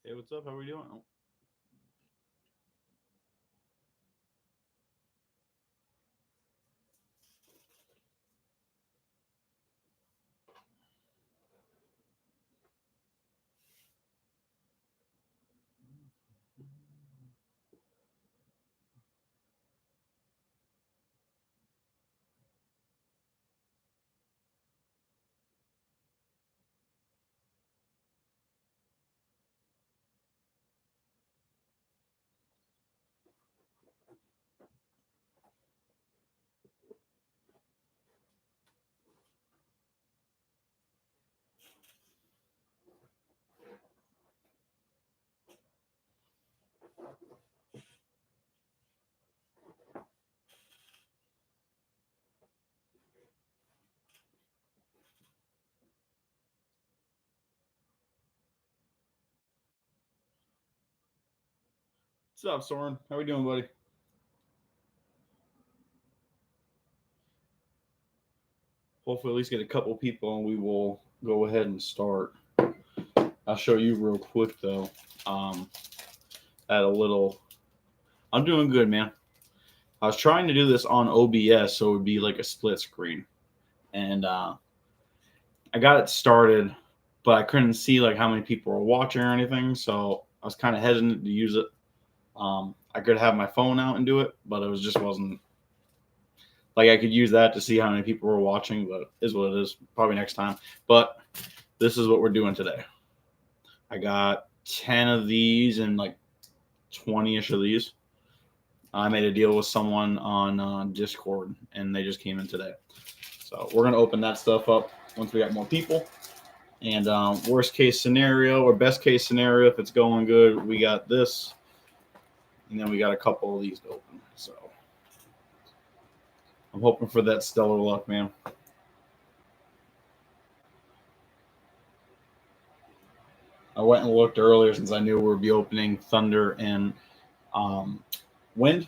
Hey, what's up? How are we doing? Oh, what's up, Soren? How we doing, buddy? Hopefully, at least get a couple people, and we will go ahead and start. I'll show you real quick though. Um, at a little, I'm doing good, man. I was trying to do this on OBS, so it would be like a split screen, and I got it started, but I couldn't see like how many people were watching or anything, so I was kind of hesitant to use it. I could have my phone out and do it, but it was just wasn't like I could use that to see how many people were watching, but it is what it is. Probably next time. But this is what we're doing today. I got 10 of these and like 20-ish of these. I made a deal with someone on Discord, and they just came in today. So we're going to open that stuff up once we got more people. And worst case scenario or best case scenario, if it's going good, we got this. And then we got a couple of these to open. So I'm hoping for that stellar luck, man. I went and looked earlier since I knew we would be opening Thunder and Wind.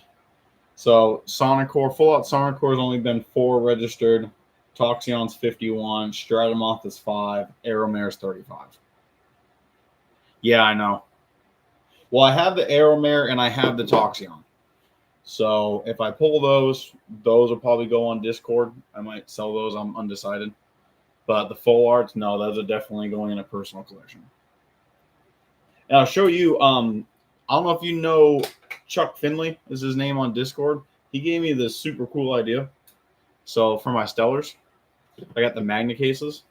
So Sonic Core, full out Sonic Core has only been 4 registered. Toxion's 51. Stratomoth is 5. Aeromare is 35. Yeah, I know. Well, I have the Aeromare and I have the Toxion. So if I pull those will probably go on Discord. I might sell those. I'm undecided. But the full arts, no, those are definitely going in a personal collection. And I'll show you. I don't know if you know Chuck Finley is his name on Discord. He gave me this super cool idea. So for my Stellars, I got the Magna cases.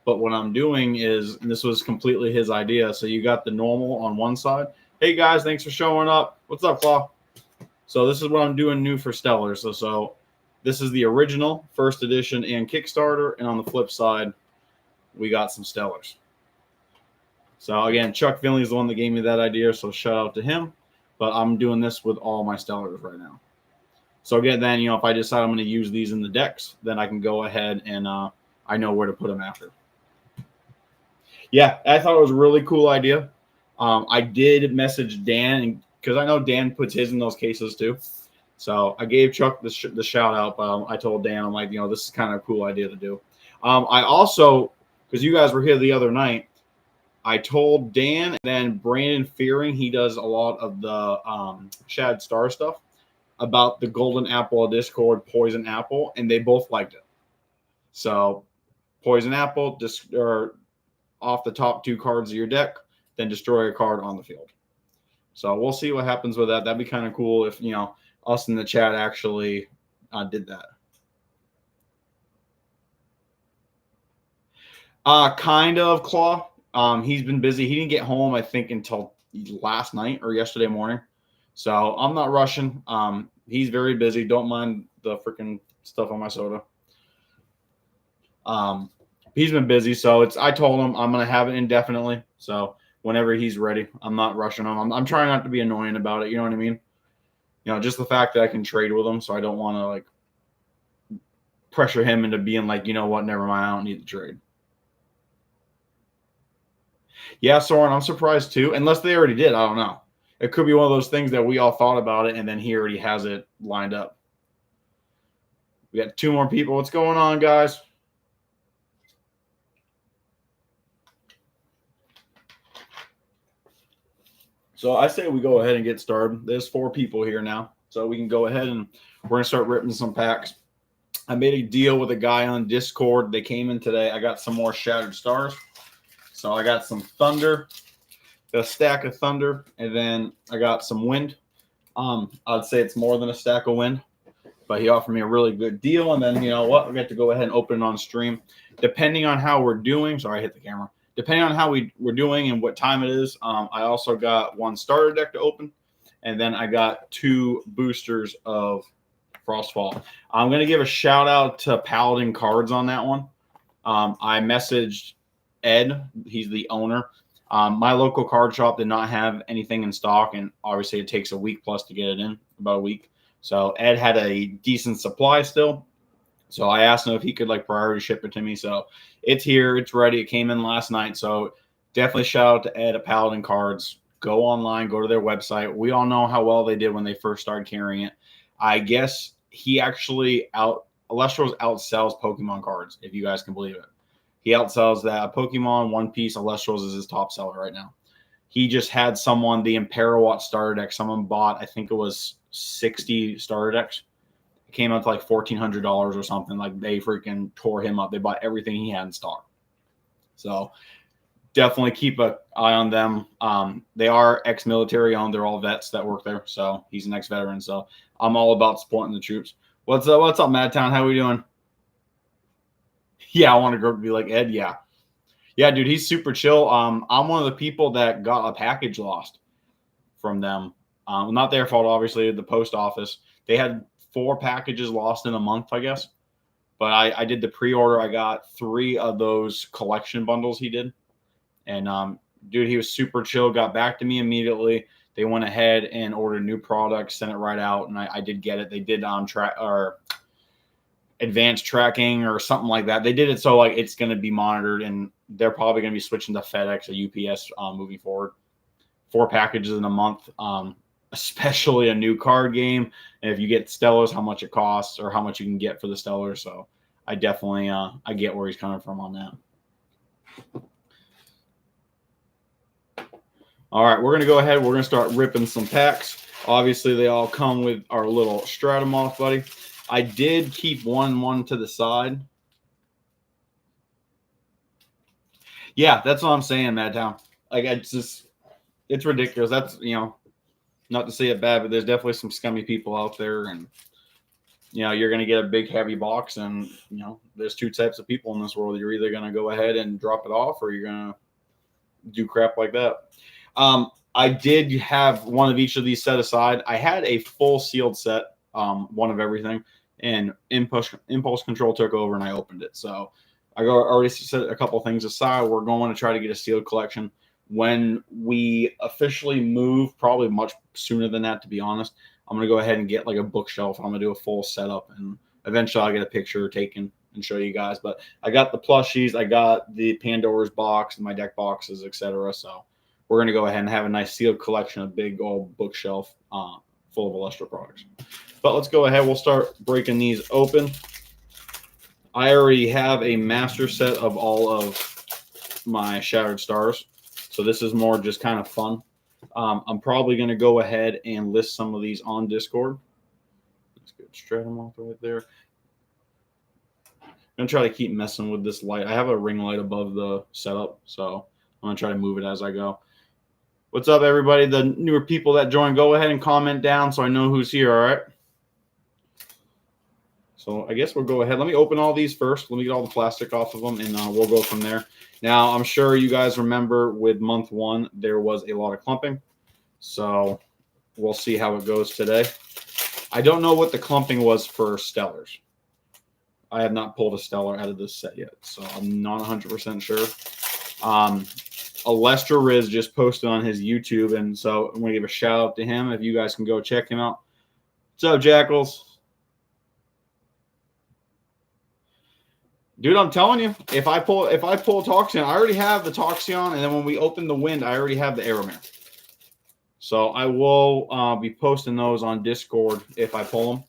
But what I'm doing is, and this was completely his idea. So you got the normal on one side. Hey guys, thanks for showing up. What's up, Claw? So this is what I'm doing new for Stellars. So this is the original first edition and Kickstarter. And on the flip side, we got some Stellars. So again, Chuck Finley is the one that gave me that idea, so shout out to him. But I'm doing this with all my Stellars right now. So again, then if I decide I'm going to use these in the decks, then I can go ahead and I know where to put them after. Yeah, I thought it was a really cool idea. I did message Dan because I know Dan puts his in those cases too. So I gave Chuck the shout out, but I told Dan, I'm like, this is kind of a cool idea to do. I also, because you guys were here the other night, I told Dan and then Brandon Fearing, he does a lot of the Shad Star stuff, about the Golden Apple of Discord, Poison Apple, and they both liked it. So Poison Apple, or off the top 2 cards of your deck, then destroy a card on the field. So we'll see what happens with that. That'd be kind of cool if, us in the chat actually did that. Kind of, Claw. He's been busy. He didn't get home, I think, until last night or yesterday morning. So I'm not rushing. He's very busy. Don't mind the freaking stuff on my soda. He's been busy, so I told him I'm gonna have it indefinitely. So whenever he's ready, I'm not rushing him. I'm trying not to be annoying about it. You know what I mean? Just the fact that I can trade with him, so I don't want to like pressure him into being like, you know what, never mind, I don't need the trade. Yeah, Soren, I'm surprised too. Unless they already did, I don't know. It could be one of those things that we all thought about it, and then he already has it lined up. We got 2 more people. What's going on, guys? So I say we go ahead and get started. There's 4 people here now, so we can go ahead and we're gonna start ripping some packs. I made a deal with a guy on Discord. They came in today. I got some more Shattered Stars. So I got some Thunder, a stack of Thunder, and then I got some Wind. I'd say it's more than a stack of Wind, but he offered me a really good deal. And then, you know what? We got to go ahead and open it on stream. Depending on how we're doing, sorry, I hit the camera. Depending on how we're doing and what time it is, I also got 1 starter deck to open, and then I got 2 boosters of Frostfall. I'm going to give a shout out to Paladin Cards on that one. I messaged Ed. He's the owner. My local card shop did not have anything in stock, and obviously it takes a week plus to get it in, about a week. So Ed had a decent supply still. So I asked him if he could like priority ship it to me. So it's here, it's ready. It came in last night. So definitely shout out to Ed at Paladin Cards. Go online, go to their website. We all know how well they did when they first started carrying it. I guess he actually Elestrals outsells Pokemon cards, if you guys can believe it. He outsells that. Pokemon, One Piece, Elestrals is his top seller right now. He just had someone, the Imperawatt starter deck, someone bought, I think it was 60 starter decks. It came out to like $1,400 or something. Like they freaking tore him up. They bought everything he had in stock. So definitely keep an eye on them. They are ex-military owned. They're all vets that work there. So he's an ex-veteran. So I'm all about supporting the troops. What's up, Madtown? How we doing? Yeah, I want to go be like Ed. Yeah, dude, he's super chill. I'm one of the people that got a package lost from them. Not their fault, obviously. The post office. They had 4 packages lost in a month, I guess. But I did the pre-order. I got 3 of those collection bundles he did, and dude, he was super chill. Got back to me immediately. They went ahead and ordered new products, sent it right out, and I did get it. They did track or advanced tracking or something like that. They did it so like it's going to be monitored, and they're probably going to be switching to FedEx or UPS moving forward. 4 packages in a month, especially a new card game. And if you get Stellars, how much it costs or how much you can get for the Stellars. So I definitely I get where he's coming from on that. All right, we're going to go ahead. We're going to start ripping some packs. Obviously, they all come with our little Stratomoth, buddy. I did keep one to the side. Yeah, that's what I'm saying, Madtown. Like, it's ridiculous. That's, you know, not to say it bad, but there's definitely some scummy people out there, and you know, you're going to get a big heavy box, and you know, there's 2 types of people in this world. You're either going to go ahead and drop it off, or you're going to do crap like that. I did have one of each of these set aside. I had a full sealed set, one of everything, and impulse control took over, and I opened it. So I already set a couple things aside. We're going to try to get a sealed collection. When we officially move, probably much sooner than that, to be honest, I'm going to go ahead and get like a bookshelf. I'm going to do a full setup, and eventually I'll get a picture taken and show you guys. But I got the plushies, I got the Pandora's box, my deck boxes, etc. So we're going to go ahead and have a nice sealed collection, a big old bookshelf full of Elestral products. But let's go ahead. We'll start breaking these open. I already have a master set of all of my Shattered Stars. So this is more just kind of fun. I'm probably going to go ahead and list some of these on Discord. Let's get Stratomoth right there. I'm going to try to keep messing with this light. I have a ring light above the setup, so I'm going to try to move it as I go. What's up, everybody? The newer people that join, go ahead and comment down so I know who's here, all right? So I guess we'll go ahead. Let me open all these first. Let me get all the plastic off of them, and we'll go from there. Now, I'm sure you guys remember with month 1, there was a lot of clumping. So we'll see how it goes today. I don't know what the clumping was for Stellars. I have not pulled a Stellar out of this set yet, so I'm not 100% sure. Alestra Riz just posted on his YouTube, and so I'm going to give a shout out to him. If you guys can go check him out. What's up, Jackals? Dude, I'm telling you, if I pull Toxin, I already have the Toxin, and then when we open the Wind, I already have the Aeromare. So I will be posting those on Discord if I pull them.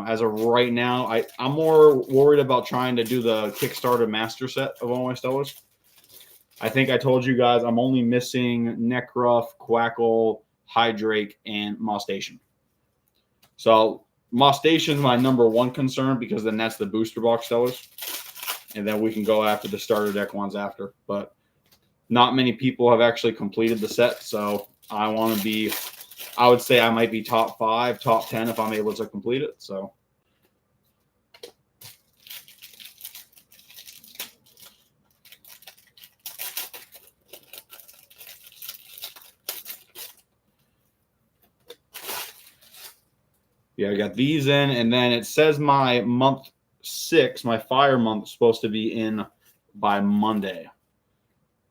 As of right now, I'm more worried about trying to do the Kickstarter master set of all my Stellars. I think I told you guys I'm only missing Necruff, Quackle, Hydrake, and Mostation. So Mostation is my number one concern because then that's the booster box sellers. And then we can go after the starter deck ones after. But not many people have actually completed the set. So I want to be, I would say I might be top 5, top 10 if I'm able to complete it. So. Yeah, I got these in, and then it says my month 6, my fire month, is supposed to be in by Monday.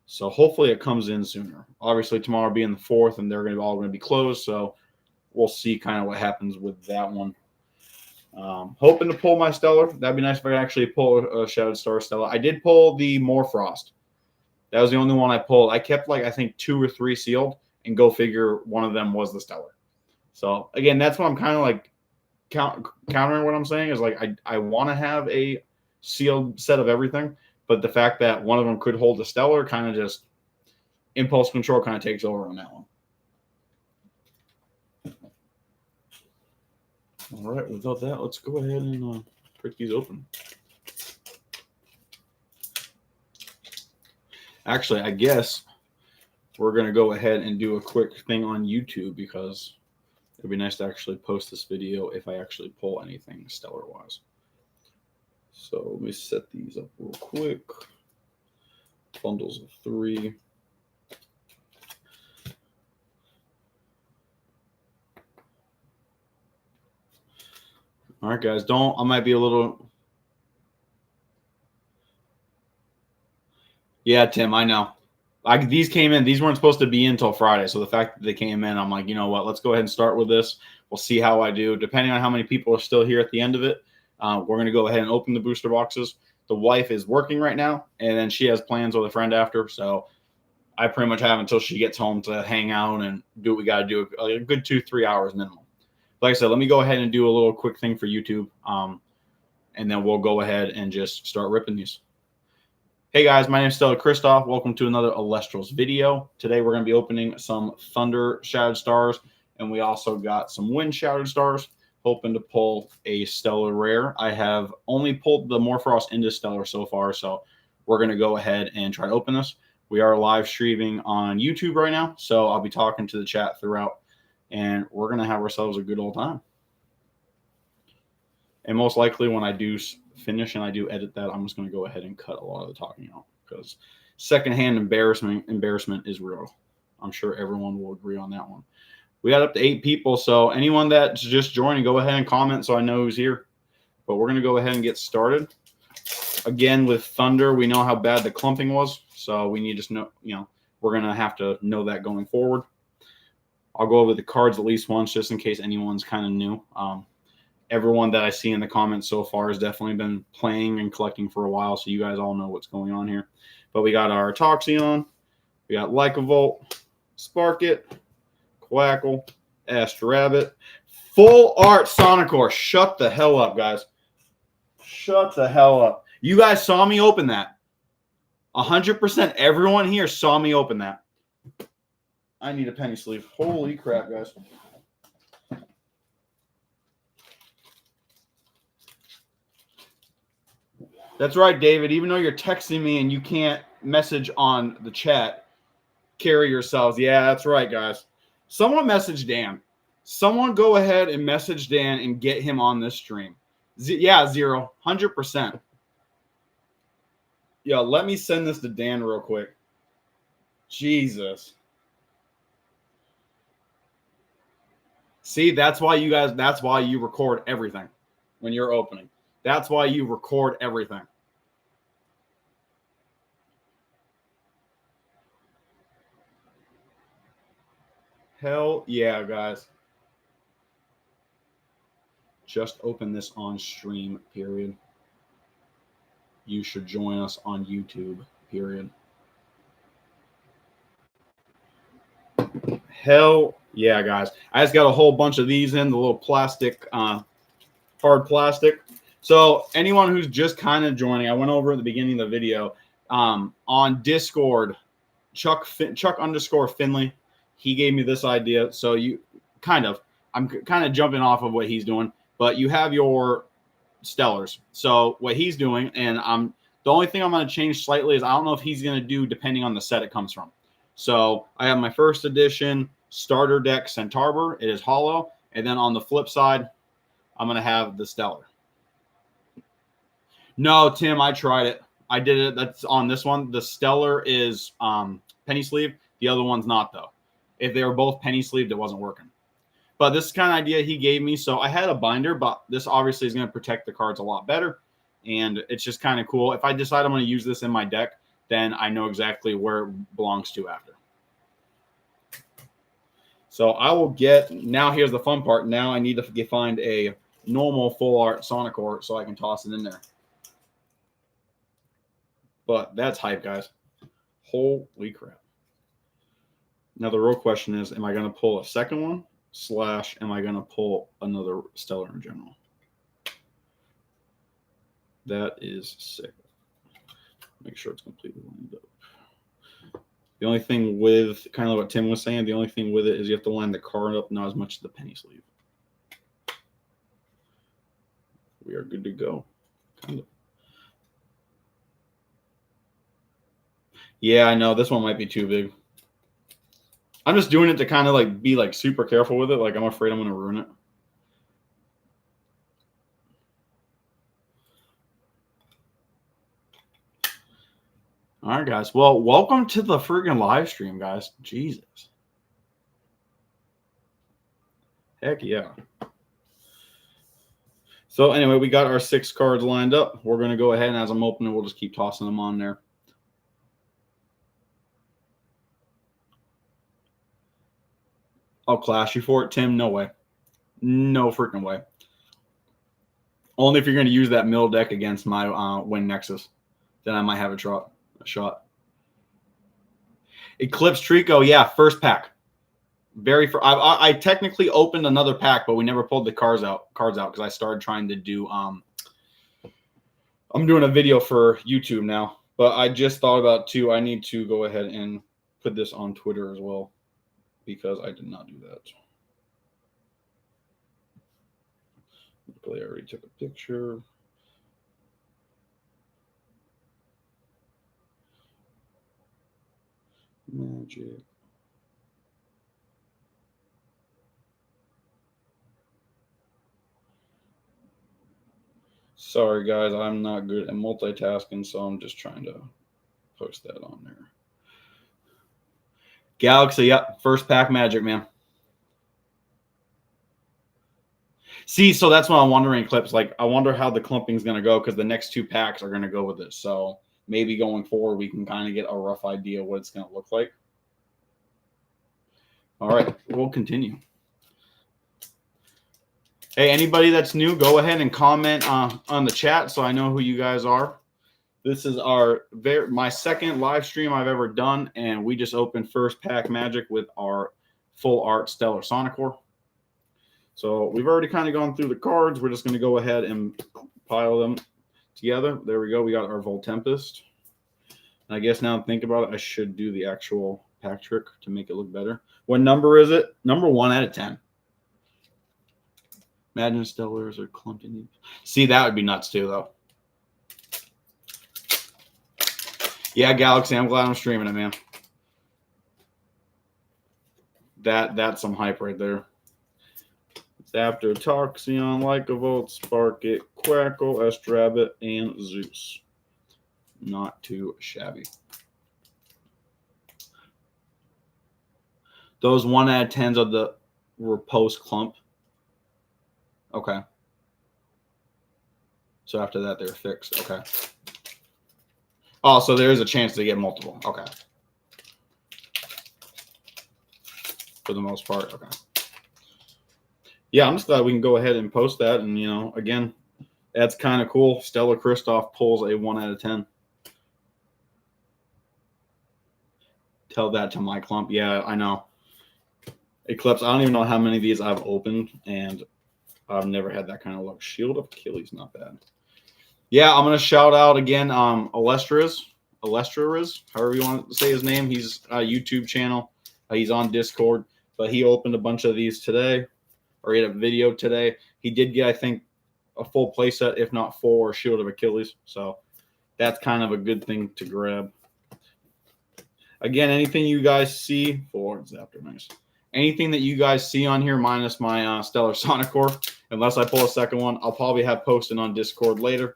So hopefully it comes in sooner. Obviously tomorrow being the 4th, and they're all going to be closed, so we'll see kind of what happens with that one. Hoping to pull my Stellar. That'd be nice if I could actually pull a Shadowed Star Stellar. I did pull the Morfrost. That was the only one I pulled. I kept like I think 2 or 3 sealed, and go figure one of them was the Stellar. So again, that's what I'm kind of like countering what I'm saying is like I want to have a sealed set of everything, but the fact that one of them could hold a Stellar kind of just impulse control kind of takes over on that one. All right, without that, let's go ahead and break these open. Actually, I guess we're going to go ahead and do a quick thing on YouTube because it'd be nice to actually post this video if I actually pull anything Stellar-wise. So let me set these up real quick. Bundles of 3. All right, guys, I might be a little. Yeah, Tim, I know. These came in. These weren't supposed to be in until Friday. So the fact that they came in, I'm like, you know what? Let's go ahead and start with this. We'll see how I do. Depending on how many people are still here at the end of it, we're going to go ahead and open the booster boxes. The wife is working right now, and then she has plans with a friend after. So I pretty much have until she gets home to hang out and do what we got to do. A good 2-3 hours minimum. Like I said, let me go ahead and do a little quick thing for YouTube, and then we'll go ahead and just start ripping these. Hey guys, my name is Stellar Christoph. Welcome to another Elestrals video. Today we're going to be opening some Thunder Shadowed Stars, and we also got some Wind Shadowed Stars. Hoping to pull a Stellar Rare. I have only pulled the Morfrost into Stellar so far, so we're going to go ahead and try to open this. We are live streaming on YouTube right now, so I'll be talking to the chat throughout, and we're going to have ourselves a good old time. And most likely when I do finish and I do edit that, I'm just going to go ahead and cut a lot of the talking out because secondhand embarrassment is real. I'm sure everyone will agree on that one. We got up to 8 people, so anyone that's just joining, go ahead and comment so I know who's here. But we're going to go ahead and get started. Again, with Thunder, we know how bad the clumping was, so we need to know, we're going to have to know that going forward. I'll go over the cards at least once just in case anyone's kind of new. Everyone that I see in the comments so far has definitely been playing and collecting for a while, so you guys all know what's going on here. But we got our Toxeon, we got Lycavolt, Sparkit, Quackle, Astrabbit, Full Art Sonicor. Shut the hell up, guys. Shut the hell up. You guys saw me open that. 100% everyone here saw me open that. I need a penny sleeve. Holy crap, guys. That's right, David. Even though you're texting me and you can't message on the chat, carry yourselves. Yeah, that's right, guys. Someone message Dan. Someone go ahead and message Dan and get him on this stream. Yeah, 0. 100%. Yo, let me send this to Dan real quick. Jesus. See, that's why you record everything when you're opening. That's why you record everything. Hell yeah, guys. Just open this on stream, period. You should join us on YouTube, period. Hell yeah, guys. I just got a whole bunch of these in, the little plastic, hard plastic. So anyone who's just kind of joining, I went over at the beginning of the video, On Discord, Chuck underscore Finley, he gave me this idea. So I'm kind of jumping off of what he's doing, but you have your Stellars. So what he's doing, and the only thing I'm going to change slightly is I don't know if he's going to do depending on the set it comes from. So I have my first edition starter deck Centaur. It is hollow, and then on the flip side, I'm going to have the Stellar. No, Tim, I tried it. I did it. That's on this one. The Stellar is penny sleeve. The other one's not, though. If they were both penny sleeved, it wasn't working. But this is the kind of idea he gave me. So I had a binder, but this obviously is going to protect the cards a lot better. And it's just kind of cool. If I decide I'm going to use this in my deck, then I know exactly where it belongs to after. So I will get, now here's the fun part. Now I need to find a normal full art Sonicore so I can toss it in there. But that's hype, guys. Holy crap. Now the real question is, am I going to pull a second one? / am I going to pull another Stellar in general? That is sick. Make sure it's completely lined up. The only thing with, kind of what Tim was saying, the only thing with it is you have to line the card up, not as much as the penny sleeve. We are good to go. Kind of. Yeah, I know. This one might be too big. I'm just doing it to kind of like be like super careful with it. Like I'm afraid I'm going to ruin it. All right, guys. Well, welcome to the freaking live stream, guys. Jesus. Heck yeah. So anyway, we got our 6 cards lined up. We're going to go ahead and as I'm opening, we'll just keep tossing them on there. I'll clash you for it, Tim. No way. No freaking way. Only if you're going to use that middle deck against my Wind Nexus. Then I might have a shot. Eclipse Trico, yeah, first pack. I technically opened another pack, but we never pulled the cards out because I started trying to do I'm doing a video for YouTube now. But I just thought about too, I need to go ahead and put this on Twitter as well, because I did not do that. Luckily, I already took a picture. Magic. Sorry, guys, I'm not good at multitasking, so I'm just trying to post that on there. Galaxy, yep, first pack Magic, man. See, so that's what I'm wondering, Clips. Like, I wonder how the clumping's going to go because the next 2 packs are going to go with it. So maybe going forward, we can kind of get a rough idea what it's going to look like. All right, we'll continue. Hey, anybody that's new, go ahead and comment on the chat so I know who you guys are. This is my second live stream I've ever done, and we just opened first pack Magic with our full art Stellar Sonicore. So we've already kind of gone through the cards. We're just going to go ahead and pile them together. There we go. We got our Voltempest. And I guess now I'm thinking about it, I should do the actual pack trick to make it look better. What number is it? Number 1 out of 10. Imagine Stellars are clumped in. See, that would be nuts too, though. Yeah, Galaxy, I'm glad I'm streaming it, man. That's some hype right there. After Toxion, Lycavolt, Spark It, Quackle, Estrabbit, and Zeus. Not too shabby. Those 1 out of 10s were post clump. Okay. So after that, they're fixed. Okay. Oh, so there is a chance to get multiple. Okay. For the most part. Okay. Yeah, I'm just glad we can go ahead and post that. And, you know, again, that's kind of cool. Stella Kristoff pulls a 1 out of 10. Tell that to my clump. Yeah, I know. Eclipse, I don't even know how many of these I've opened, and I've never had that kind of luck. Shield of Achilles, not bad. Yeah, I'm going to shout out again Elestrals. Elestrals, however you want to say his name. He's a YouTube channel. He's on Discord, but he opened a bunch of these today, or he had a video today. He did get, I think, a full playset, if not 4 Shield of Achilles. So that's kind of a good thing to grab. Again, anything you guys see for Zaptor, nice. Anything that you guys see on here, minus my Stellar Sonic Core, unless I pull a second one, I'll probably have posted on Discord later.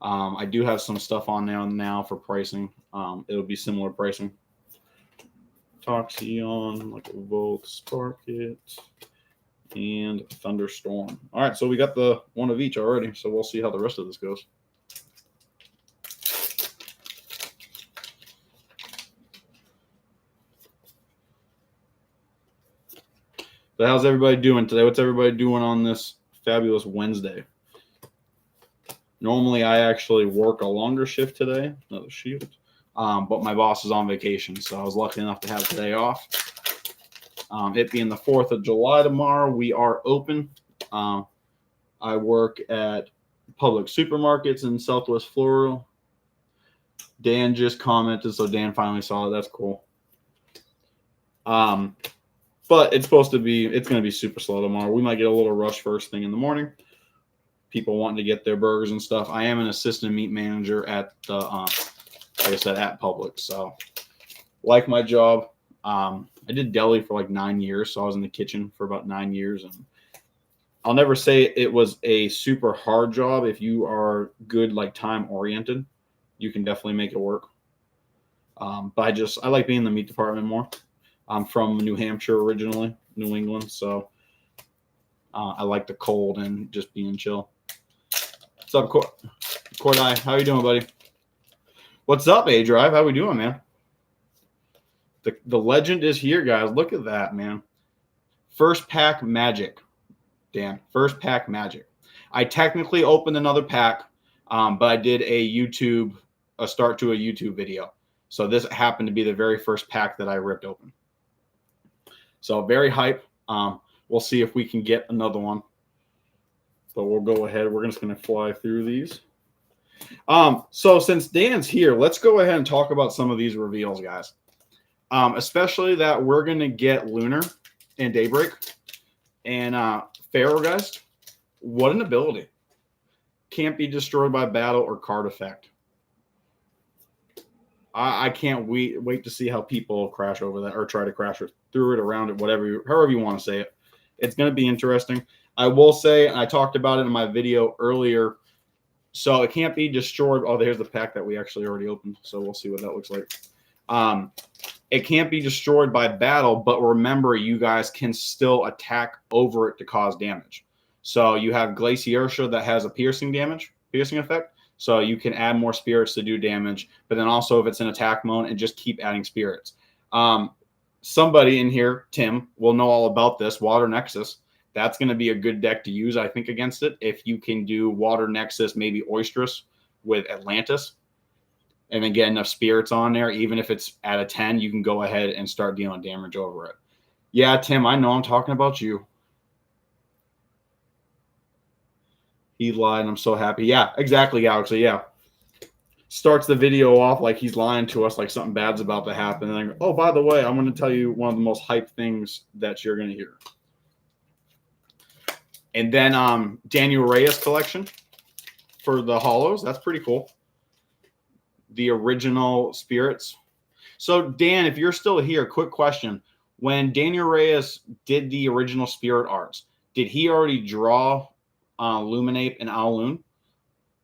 I do have some stuff on there now for pricing. It'll be similar pricing. Toxion, like a Volt, Sparkit, and Thunderstorm. All right, so we got the one of each already, so we'll see how the rest of this goes. So how's everybody doing today? What's everybody doing on this fabulous Wednesday? Normally, I actually work a longer shift today. Another shield. But my boss is on vacation, so I was lucky enough to have today off. It being the 4th of July tomorrow, we are open. I work at public supermarkets in Southwest Florida. Dan just commented, so Dan finally saw it. That's cool. But it's going to be super slow tomorrow. We might get a little rush first thing in the morning. People wanting to get their burgers and stuff. I am an assistant meat manager at the, like I said, at Publix. So like my job. I did deli for like 9 years. So I was in the kitchen for about 9 years. And I'll never say it was a super hard job. If you are good, like time oriented, you can definitely make it work. But I like being in the meat department more. I'm from New Hampshire originally, New England, so I like the cold and just being chill. What's up, Cordai? How you doing, buddy? What's up, A-Drive? How we doing, man? The legend is here, guys. Look at that, man. First pack magic, Dan. First pack magic. I technically opened another pack, but I did a start to a YouTube video. So this happened to be the very first pack that I ripped open. So very hype. We'll see if we can get another one. But we'll go ahead. We're just going to fly through these. So since Dan's here, let's go ahead and talk about some of these reveals, guys. Especially that we're going to get Lunar and Daybreak and Pharaohgeist. What an ability. Can't be destroyed by battle or card effect. I can't wait to see how people crash over that or try to crash it through it, around it, however you want to say it. It's going to be interesting. I will say, and I talked about it in my video earlier, so it can't be destroyed. Oh, there's the pack that we actually already opened, so we'll see what that looks like. It can't be destroyed by battle, but remember, you guys can still attack over it to cause damage. So you have Glaciertia that has a piercing effect. So you can add more spirits to do damage, but then also if it's in attack mode and just keep adding spirits. Somebody in here, Tim, will know all about this. Water Nexus. That's going to be a good deck to use, I think, against it. If you can do Water Nexus, maybe Oystress with Atlantis, and then get enough spirits on there, even if it's at a 10, you can go ahead and start dealing damage over it. Yeah, Tim, I know I'm talking about you. He lied. I'm so happy. Yeah, exactly, Galaxy. Yeah. Starts the video off like he's lying to us, like something bad's about to happen. And then, oh, by the way, I'm going to tell you one of the most hype things that you're going to hear. And then Daniel Reyes collection for the hollows. That's pretty cool. The original spirits. So, Dan, if you're still here, quick question. When Daniel Reyes did the original spirit arts, did he already draw Luminape and Owloon?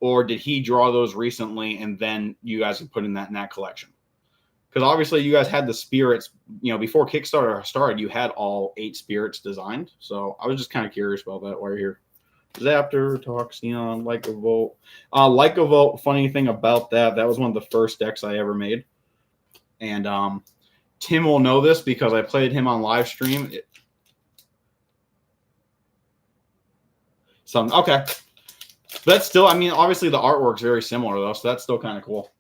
Or did he draw those recently and then you guys can put in that collection? Because obviously you guys had the spirits, before Kickstarter started, you had all 8 spirits designed. So I was just kind of curious about that while you're here. Zaptor, Toxion, Lycavolt. Lycavolt, funny thing about that was one of the first decks I ever made. And Tim will know this because I played him on live stream. Okay. But still, obviously the artwork's very similar, though, so that's still kind of cool.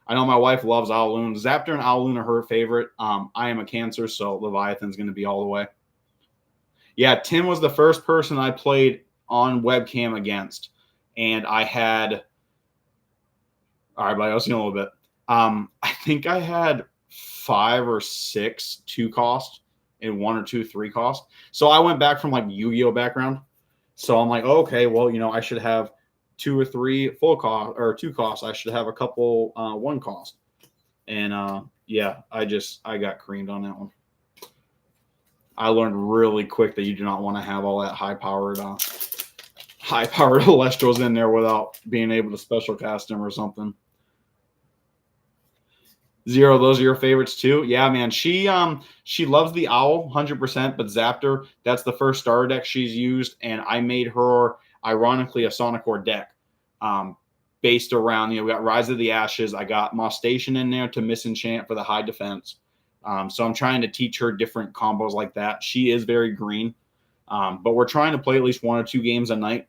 I know my wife loves Owloon. Zaptor and Owloon are her favorite. I am a Cancer, so Leviathan's going to be all the way. Yeah, Tim was the first person I played on webcam against, and I had All right, buddy. I'll see you in a little bit. I think I had 5 or 6 2 cost and 1 or 2 3 cost. So I went back from like Yu-Gi-Oh background. So I'm like, oh, okay, well, I should have 2 or 3 full cost or 2 costs. I should have a couple 1 cost. And yeah, I got creamed on that one. I learned really quick that you do not want to have all that high powered Elestrals in there without being able to special cast them or something. Zero, those are your favorites too? Yeah, man. She loves the owl 100%, but Zaptor, that's the first starter deck she's used, and I made her ironically a Sonicore deck. Based around, we got Rise of the Ashes. I got Moss Station in there to misenchant for the high defense. So I'm trying to teach her different combos like that. She is very green, but we're trying to play at least 1 or 2 games a night.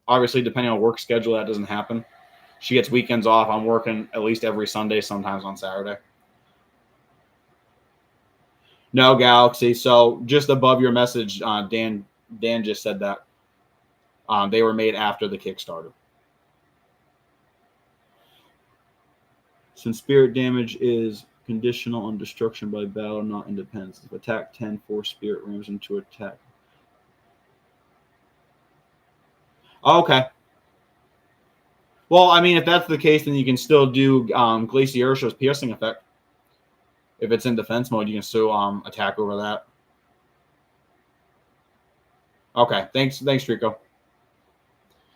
Obviously, depending on work schedule, that doesn't happen. She gets weekends off. I'm working at least every Sunday, sometimes on Saturday. No, Galaxy. So just above your message, Dan just said that. They were made after the Kickstarter. Since spirit damage is conditional on destruction by battle, not independence. If attack 10, 4 spirit rams into attack. Oh, okay. Well, I mean, if that's the case, then you can still do Glacier's piercing effect. If it's in defense mode, you can still attack over that. Okay, thanks, Trico.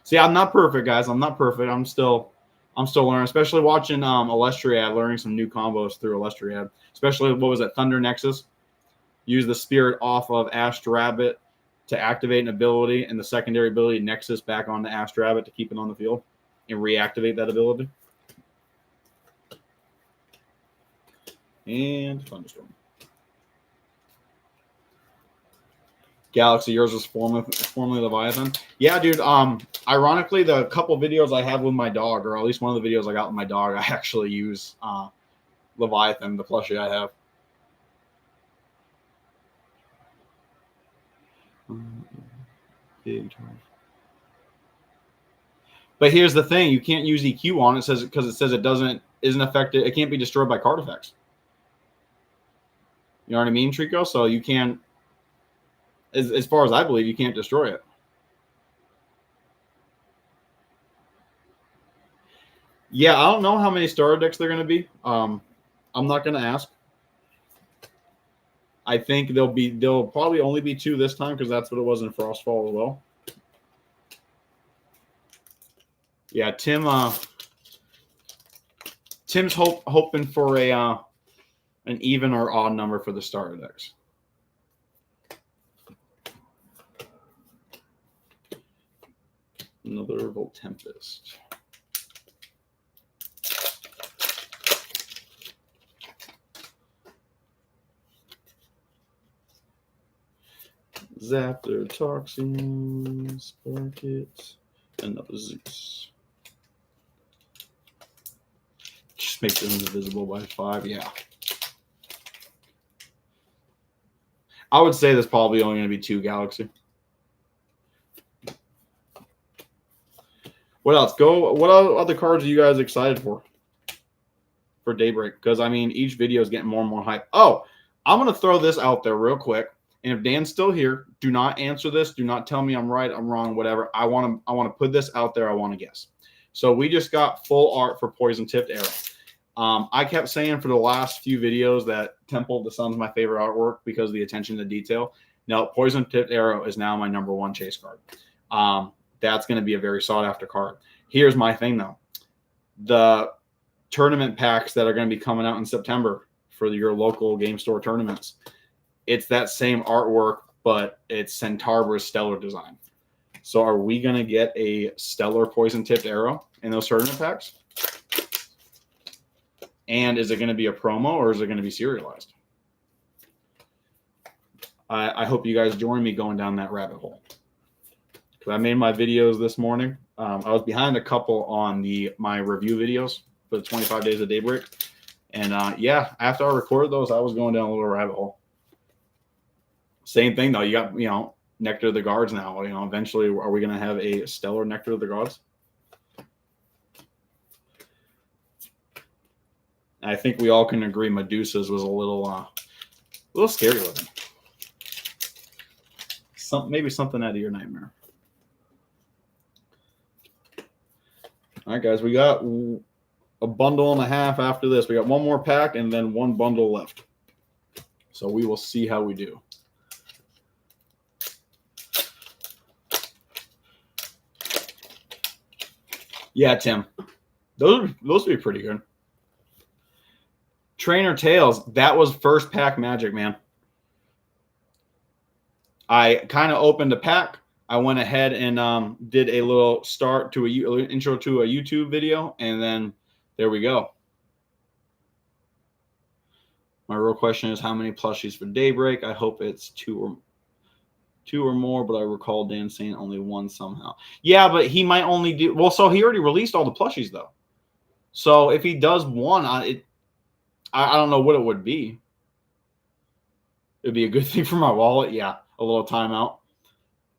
See, I'm not perfect, guys. I'm not perfect. I'm still learning, especially watching Elestriad, learning some new combos through Elestriad. Especially, what was it, Thunder Nexus? Use the spirit off of Ash Rabbit to activate an ability, and the secondary ability Nexus back onto Ash Rabbit to keep it on the field and reactivate that ability. And Thunderstorm. Galaxy, yours was formerly Leviathan. Yeah, dude. Ironically, the couple videos I have with my dog, or at least one of the videos I got with my dog, I actually use Leviathan, the plushie I have. But here's the thing: you can't use EQ on it, because it says isn't affected. It can't be destroyed by card effects. You know what I mean, Trico? So you can't, as far as I believe, you can't destroy it. Yeah, I don't know how many starter decks they're going to be. I'm not going to ask. I think there'll probably only be 2 this time, because that's what it was in Frostfall as well. Yeah, Tim's hoping for an even or odd number for the starter decks. Another Volt Tempest. Zaptor, Toxin, Sparkit, another Zeus. Just make them invisible by 5, yeah. I would say there's probably only going to be 2 Galaxy. What else? What other cards are you guys excited for Daybreak? Because, I mean, each video is getting more and more hype. Oh, I'm going to throw this out there real quick. And if Dan's still here, do not answer this. Do not tell me I'm right, I'm wrong, whatever. I want to put this out there. I want to guess. So we just got full art for Poison Tipped Arrow. I kept saying for the last few videos that Temple of the Sun's my favorite artwork because of the attention to detail. Now, Poison Tipped Arrow is now my #1 chase card. That's going to be a very sought-after card. Here's my thing, though. The tournament packs that are going to be coming out in September for your local game store tournaments, it's that same artwork, but it's Centaur's Stellar design. So are we going to get a Stellar Poison-Tipped Arrow in those tournament packs? And is it going to be a promo, or is it going to be serialized? I hope you guys join me going down that rabbit hole. Because I made my videos this morning. I was behind a couple on my review videos for the 25 Days of Daybreak. And yeah, after I recorded those, I was going down a little rabbit hole. Same thing, though. You got, Nectar of the Gods now. Eventually, are we going to have a Stellar Nectar of the Gods? I think we all can agree Medusa's was a little scary looking. Maybe something out of your nightmare. All right, guys, we got a bundle and a half after this. We got one more pack and then one bundle left. So we will see how we do. Yeah, Tim. Those would be pretty good. Trainer Tails, that was first pack magic, man. I kind of opened a pack. I went ahead and did a little start to intro to a YouTube video, and then there we go. My real question is how many plushies for Daybreak? I hope it's two or more, but I recall Dan saying only one somehow. Yeah, but he might only do well. So he already released all the plushies though. So if he does one on it, I don't know what it would be. It'd be a good thing for my wallet. Yeah, a little timeout.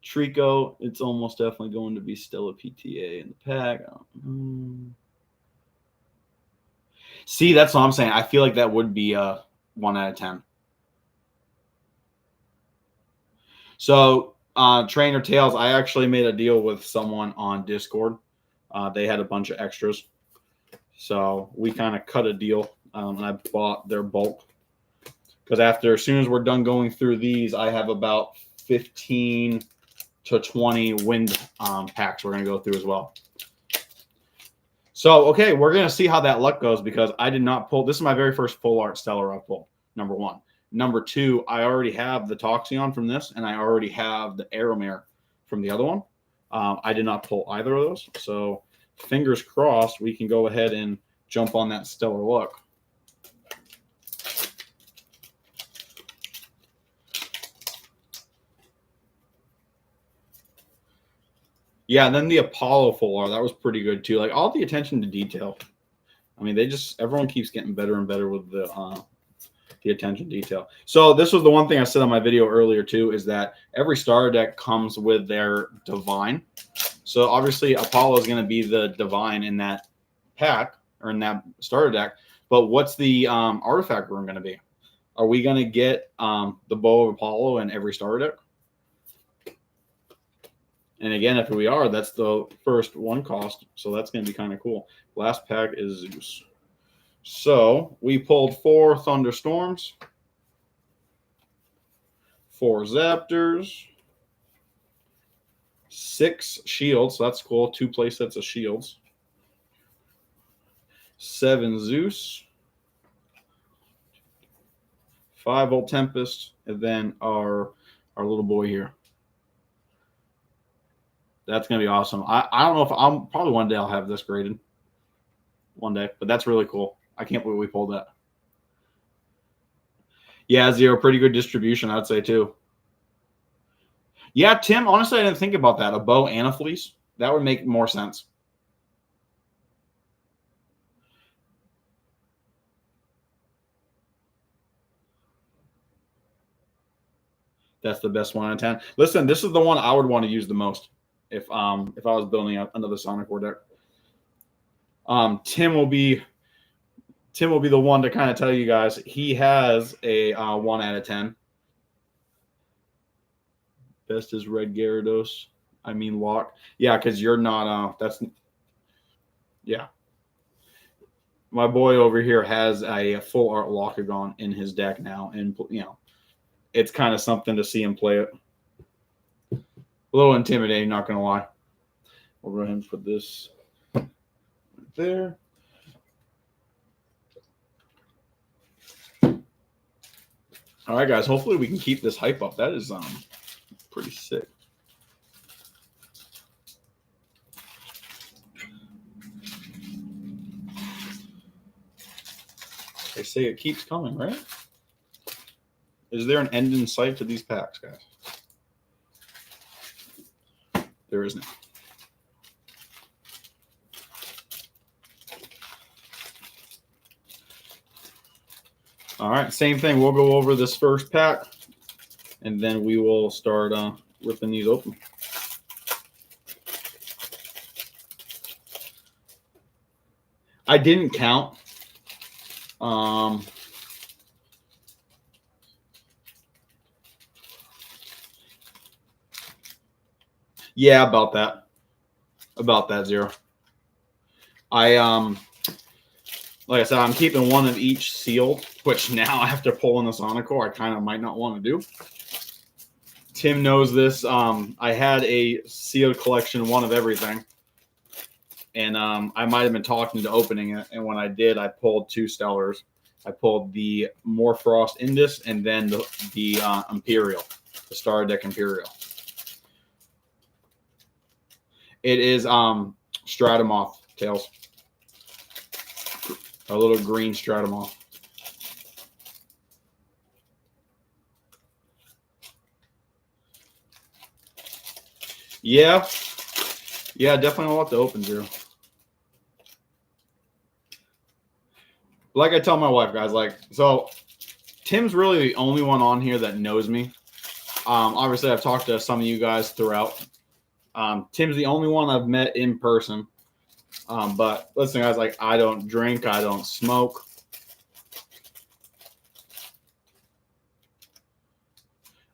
Trico, it's almost definitely going to be still a PTA in the pack. See, that's what I'm saying. I feel like that would be a 1 out of 10. So, Trainer Tails, I actually made a deal with someone on Discord. They had a bunch of extras. So, we kind of cut a deal, and I bought their bulk. Because as soon as we're done going through these, I have about 15 to 20 wind packs we're going to go through as well. So, okay, we're going to see how that luck goes because I did not pull. This is my very first full art Stellar I've pulled, number one. Number two, I already have the Toxeon from this, and I already have the Aeromare from the other one. I did not pull either of those. So, fingers crossed, we can go ahead and jump on that Stellar luck. Yeah, and then the Apollo full art, that was pretty good too. Like all the attention to detail. I mean, everyone keeps getting better and better with the attention to detail. So this was the one thing I said on my video earlier too, is that every starter deck comes with their divine. So obviously Apollo is going to be the divine in that pack or in that starter deck. But what's the artifact room going to be? Are we going to get the Bow of Apollo in every starter deck? And again, if we are, that's the first one cost. So that's going to be kind of cool. Last pack is Zeus. So we pulled 4 Thunderstorms, 4 Zaptors, 6 Shields. So that's cool. 2 play sets of Shields. 7 Zeus. 5 Volt Tempest. And then our little boy here. That's going to be awesome. I don't know if probably one day I'll have this graded. One day. But that's really cool. I can't believe we pulled that. Yeah, Zero, pretty good distribution, I'd say, too. Yeah, Tim, honestly, I didn't think about that. A bow and a fleece. That would make more sense. That's the best 1 out of 10. Listen, this is the one I would want to use the most if I was building another Sonic War deck. Tim will be the one to kind of tell you guys. He has a 1 out of 10. Best is Red Gyarados. I mean Lock. Yeah, because you're not. Yeah. My boy over here has a full art Lockagon in his deck now, and it's kind of something to see him play it. A little intimidating, not gonna lie. We'll go ahead and put this right there. All right, guys. Hopefully we can keep this hype up. That is pretty sick. They say it keeps coming, right? Is there an end in sight to these packs, guys? There isn't. All right, same thing. We'll go over this first pack, and then we will start ripping these open. I didn't count. Um, yeah, about that. About that, Zero. I like I said, I'm keeping one of each sealed, which now after pulling the Sonicore, I kind of might not want to do. Tim knows this. I had a sealed collection, one of everything, and I might have been talking to opening it. And when I did, I pulled two Stellars. I pulled the Morfrost Indus and then the Imperial, the Star Deck Imperial. It is Stratomoth tails, a little green Stratomoth. Yeah, definitely a lot to open, Drew. Like I tell my wife, guys, like, so Tim's really the only one on here that knows me. Obviously, I've talked to some of you guys throughout. Tim's the only one I've met in person. But listen, guys, like, I don't drink, I don't smoke.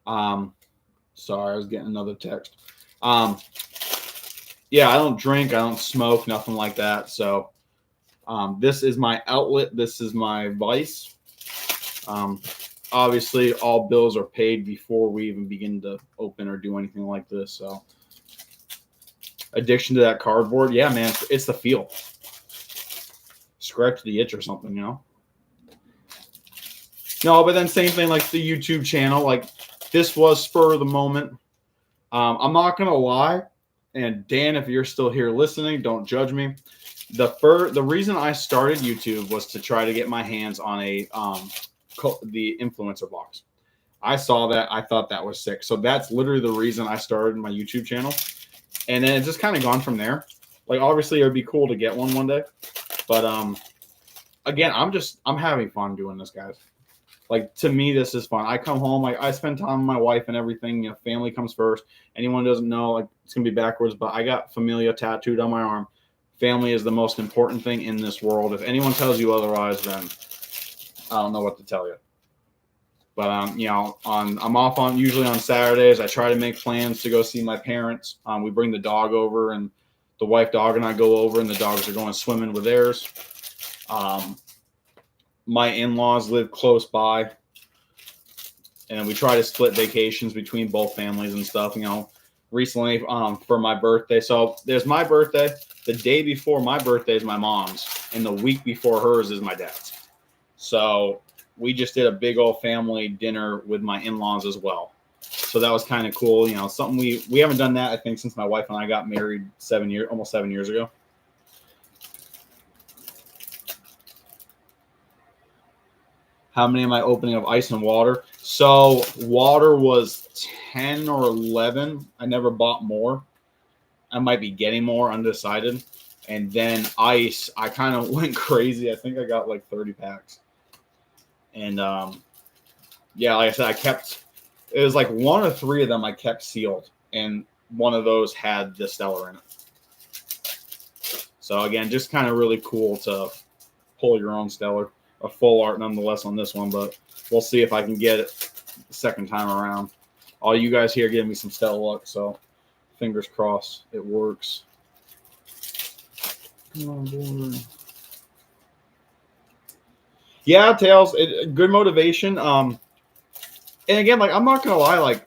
Sorry, I was getting another text. Yeah, I don't drink, I don't smoke, nothing like that. So this is my outlet. This is my vice. Obviously, all bills are paid before we even begin to open or do anything like this. So addiction to that cardboard, yeah, man, it's the feel. Scratch the itch or something, you know? No, but then same thing like the YouTube channel. Like, this was spur of the moment. I'm not going to lie. And Dan, if you're still here listening, don't judge me. The reason I started YouTube was to try to get my hands on the influencer box. I saw that. I thought that was sick. So that's literally the reason I started my YouTube channel. And then it's just kind of gone from there. Like, obviously, it would be cool to get one day. But again, I'm having fun doing this, guys. Like, to me, this is fun. I come home, like, I spend time with my wife and everything. You know, family comes first. Anyone doesn't know, like, it's gonna be backwards, but I got Familia tattooed on my arm. Family is the most important thing in this world. If anyone tells you otherwise, then I don't know what to tell you. But you know, I'm off on usually on Saturdays. I try to make plans to go see my parents. We bring the dog over, and the wife dog and I go over, and the dogs are going swimming with theirs. My in-laws live close by, and we try to split vacations between both families and stuff. You know, recently for my birthday. So there's my birthday. The day before my birthday is my mom's, and the week before hers is my dad's. So we just did a big old family dinner with my in-laws as well. So that was kind of cool. You know, something we haven't done that, I think, since my wife and I got married almost 7 years ago. How many am I opening of ice and water? So water was 10 or 11. I never bought more. I might be getting more, undecided. And then ice, I kind of went crazy. I think I got like 30 packs. And yeah, like I said, it was like one or three of them I kept sealed. And one of those had the Stellar in it. So again, just kind of really cool to pull your own Stellar. A full art nonetheless on this one, but we'll see if I can get it the second time around. All you guys here giving me some stellar luck, so fingers crossed it works. Come on, boy. Yeah, Tails, good motivation. And again, like, I'm not gonna lie, like,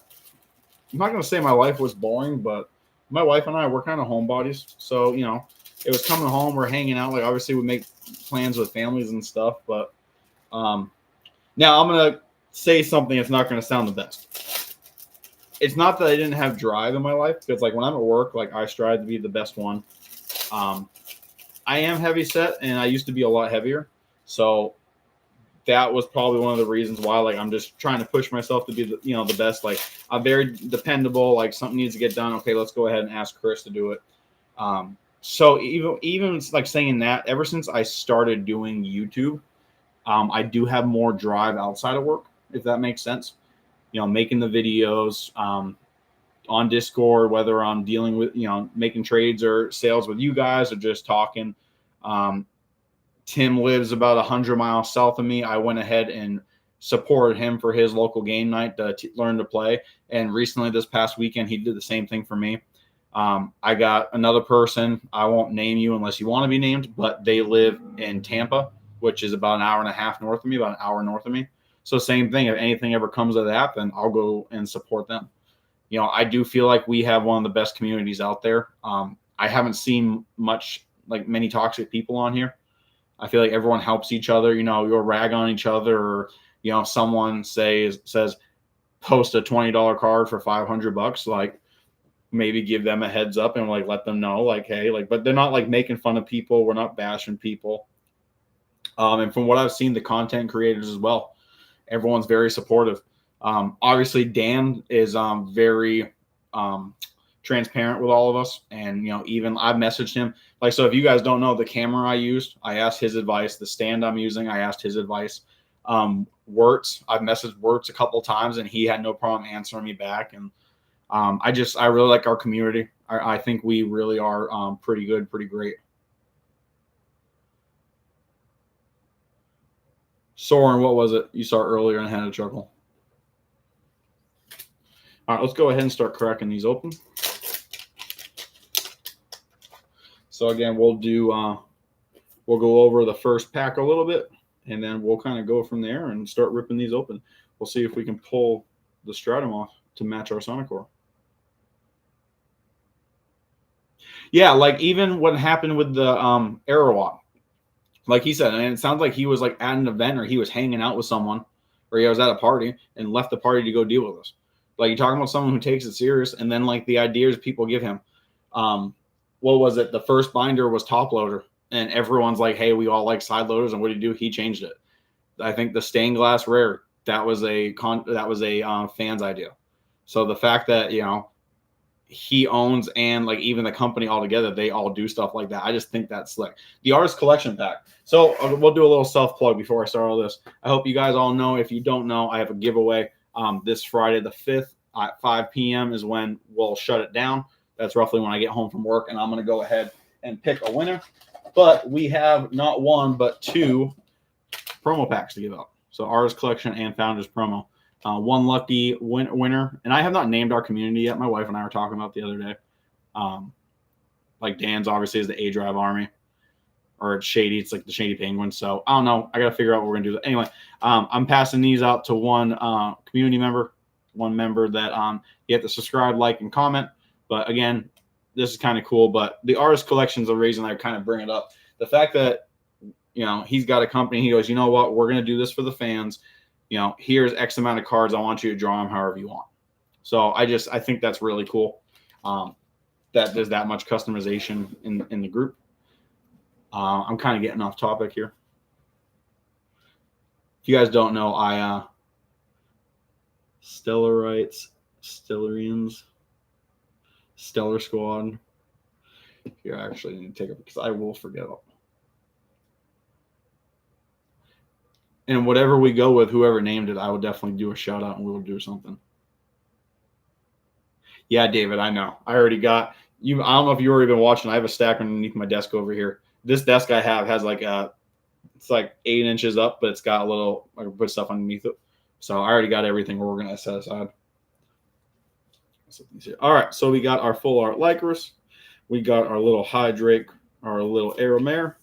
I'm not gonna say my life was boring, but my wife and I were kind of homebodies, so you know, it was coming home, we're hanging out. Like, obviously, we make plans with families and stuff, but now I'm gonna say something that's not gonna sound the best. It's not that I didn't have drive in my life, because like when I'm at work, like I strive to be the best one. I am heavy set, and I used to be a lot heavier, so that was probably one of the reasons why, like, I'm just trying to push myself to be the best. Like, I'm very dependable. Like, something needs to get done, okay, let's go ahead and ask Chris to do it. So even like saying that, ever since I started doing YouTube, I do have more drive outside of work, if that makes sense. You know, making the videos on Discord, whether I'm dealing with, making trades or sales with you guys or just talking. Tim lives about 100 miles south of me. I went ahead and supported him for his local game night to learn to play. And recently, this past weekend, he did the same thing for me. I got another person. I won't name you unless you want to be named, but they live in Tampa, which is about an hour and a half north of me, about an hour north of me. So same thing. If anything ever comes of that, then I'll go and support them. You know, I do feel like we have one of the best communities out there. I haven't seen many toxic people on here. I feel like everyone helps each other. You know, you'll rag on each other, or you know, someone says post a $20 card for $500. Like, maybe give them a heads up and like let them know, like, hey, like, but they're not like making fun of people. We're not bashing people. And from what I've seen, the content creators as well, everyone's very supportive. Obviously, Dan is very transparent with all of us, and you know, even I've messaged him. Like, so if you guys don't know, the camera I used, I asked his advice. The stand I'm using, I asked his advice. Wirtz, I've messaged Wirtz a couple of times, and he had no problem answering me back. And I really like our community. I think we really are pretty good, pretty great. Soren, what was it you saw earlier and had a chuckle? All right, let's go ahead and start cracking these open. So again, we'll go over the first pack a little bit, and then we'll kind of go from there and start ripping these open. We'll see if we can pull the stratum off to match our Sonicore. Yeah, like even what happened with the Aerowalk. Like he said, and it sounds like he was like at an event, or he was hanging out with someone, or he was at a party and left the party to go deal with us. Like, you're talking about someone who takes it serious, and then like the ideas people give him. What was it? The first binder was top loader, and everyone's like, hey, we all like side loaders, and what did he do? He changed it. I think the stained glass rare, that was a fan's idea. So the fact that, you know, he owns, and like even the company altogether, they all do stuff like that. I just think that's slick. The artist collection pack. So we'll do a little self plug before I start all this. I hope you guys all know. If you don't know, I have a giveaway this Friday the 5th at 5 p.m. is when we'll shut it down. That's roughly when I get home from work, and I'm going to go ahead and pick a winner. But we have not one, but two promo packs to give out. So artist collection and founders promo. One lucky winner, and I have not named our community yet. My wife and I were talking about the other day. Like Dan's obviously is the A Drive Army, or it's Shady. It's like the Shady Penguins. So I don't know. I got to figure out what we're gonna do. Anyway, I'm passing these out to one community member, one member that you have to subscribe, like, and comment. But again, this is kind of cool. But the artist collection is the reason I kind of bring it up. The fact that, you know, he's got a company. He goes, you know what? We're gonna do this for the fans. You know, here's X amount of cards. I want you to draw them however you want. So I think that's really cool. That there's that much customization in the group. I'm kind of getting off topic here. If you guys don't know, I Stellarites, Stellarians, Stellar Squad. Here, I actually need to take it because I will forget it. And whatever we go with, whoever named it, I will definitely do a shout out, and we will do something. Yeah, David, I know. I already got you. I don't know if you've already been watching. I have a stack underneath my desk over here. This desk I have has it's like 8 inches up, but it's got a little, I can put stuff underneath it. So I already got everything organized set aside. All right, so we got our full art Lycris. We got our little Hydrake, our little Aeromare.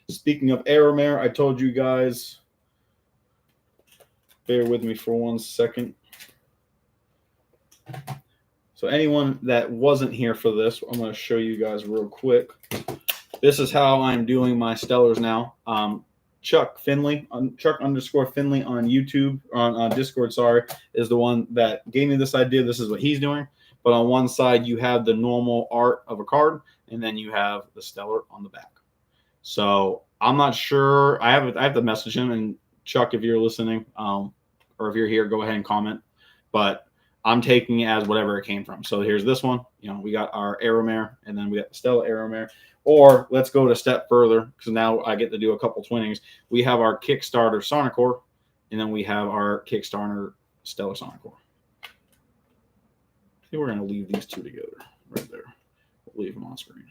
Speaking of Aeromare, I told you guys. Bear with me for 1 second. So anyone that wasn't here for this, I'm going to show you guys real quick. This is how I'm doing my Stellars now. Chuck Finley, Chuck _ Finley on YouTube, on Discord, sorry, is the one that gave me this idea. This is what he's doing. But on one side, you have the normal art of a card, and then you have the Stellar on the back. So I'm not sure. I have to message him, and Chuck, if you're listening, or if you're here, go ahead and comment. But I'm taking it as whatever it came from. So here's this one. You know, we got our Aeromare, and then we got the Stella Aeromare. Or let's go a step further, because now I get to do a couple twinnings. We have our Kickstarter Sonicore, and then we have our Kickstarter Stella Sonicore. I think we're going to leave these two together right there. We'll leave them on screen.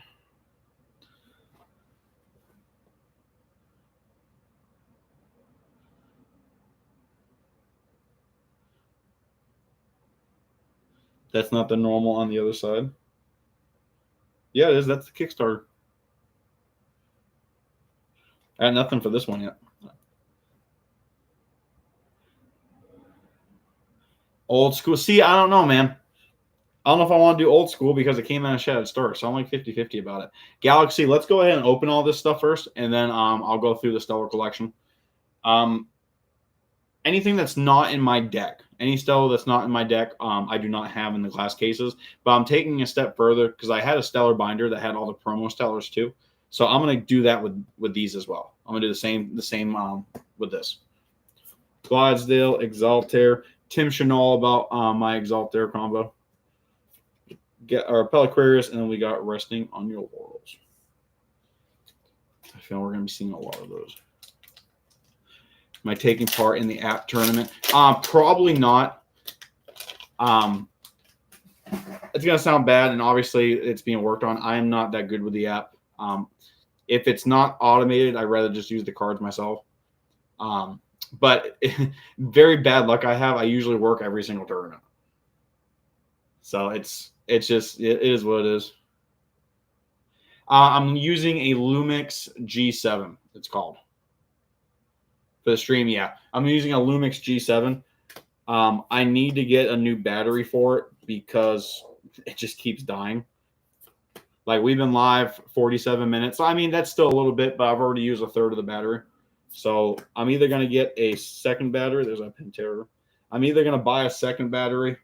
That's not the normal on the other side. Yeah, it is. That's the Kickstarter. I had nothing for this one yet. Old school. See, I don't know, man. I don't know if I want to do old school because it came out of Shattered Star, so I'm like 50-50 about it. Galaxy, let's go ahead and open all this stuff first, and then I'll go through the Stellar collection. Anything that's not in my deck, any Stellar that's not in my deck, I do not have in the glass cases. But I'm taking a step further because I had a Stellar binder that had all the promo Stellars too. So I'm gonna do that with these as well. I'm gonna do the same with this. Clydesdale, Exaltair, Tim Chanel about my Exaltair combo. Get our Peliquarius, and then we got Resting on Your Laurels. I feel we're gonna be seeing a lot of those. Am I taking part in the app tournament? Probably not. It's gonna sound bad, and obviously it's being worked on. I am not that good with the app. If it's not automated, I'd rather just use the cards myself. But very bad luck I have. I usually work every single tournament, so it is what it is. I'm using a Lumix G7. It's called for the stream. Yeah, I'm using a Lumix G7. I need to get a new battery for it because it just keeps dying. Like, we've been live 47 minutes. I mean, that's still a little bit, but I've already used a third of the battery. So I'm either going to get a second battery. There's a Pantera. I'm either going to buy a second battery.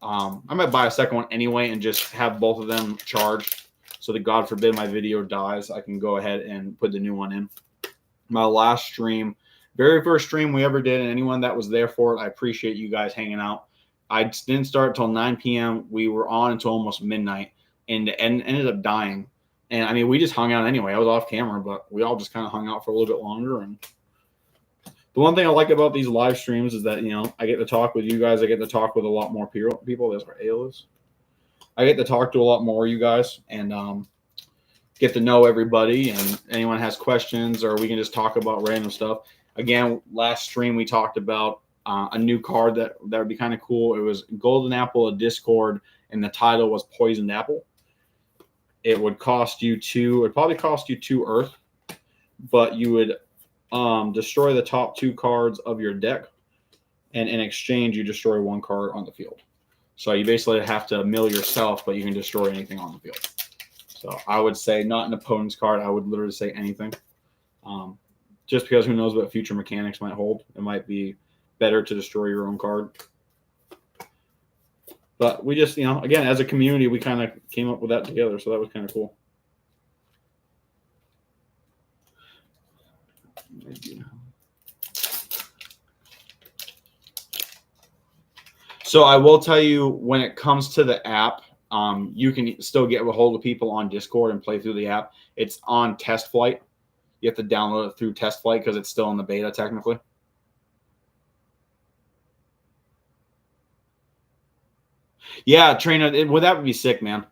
I might buy a second one anyway and just have both of them charged so that, God forbid, my video dies. I can go ahead and put the new one in. My last stream, very first stream we ever did, and anyone that was there for it, I appreciate you guys hanging out. I didn't start until 9 p.m. We were on until almost midnight and ended up dying. And, I mean, we just hung out anyway. I was off camera, but we all just kind of hung out for a little bit longer. And the one thing I like about these live streams is that, I get to talk with you guys. I get to talk with a lot more people. That's where Ale is. I get to talk to a lot more of you guys and get to know everybody. And anyone has questions, or we can just talk about random stuff. Again, last stream we talked about a new card that would be kind of cool. It was Golden Apple of Discord, and the title was Poisoned Apple. It would cost you it'd probably cost you 2 Earth, but you would destroy the top 2 cards of your deck, and in exchange, you destroy 1 card on the field. So you basically have to mill yourself, but you can destroy anything on the field. So I would say not an opponent's card. I would literally say anything. Just because who knows what future mechanics might hold. It might be better to destroy your own card. But we just, again, as a community, we kind of came up with that together. So that was kind of cool. So I will tell you, when it comes to the app, you can still get a hold of people on Discord and play through the app. It's on Test Flight. You have to download it through Test Flight because it's still in the beta technically. Yeah, Trainer, that would be sick, man.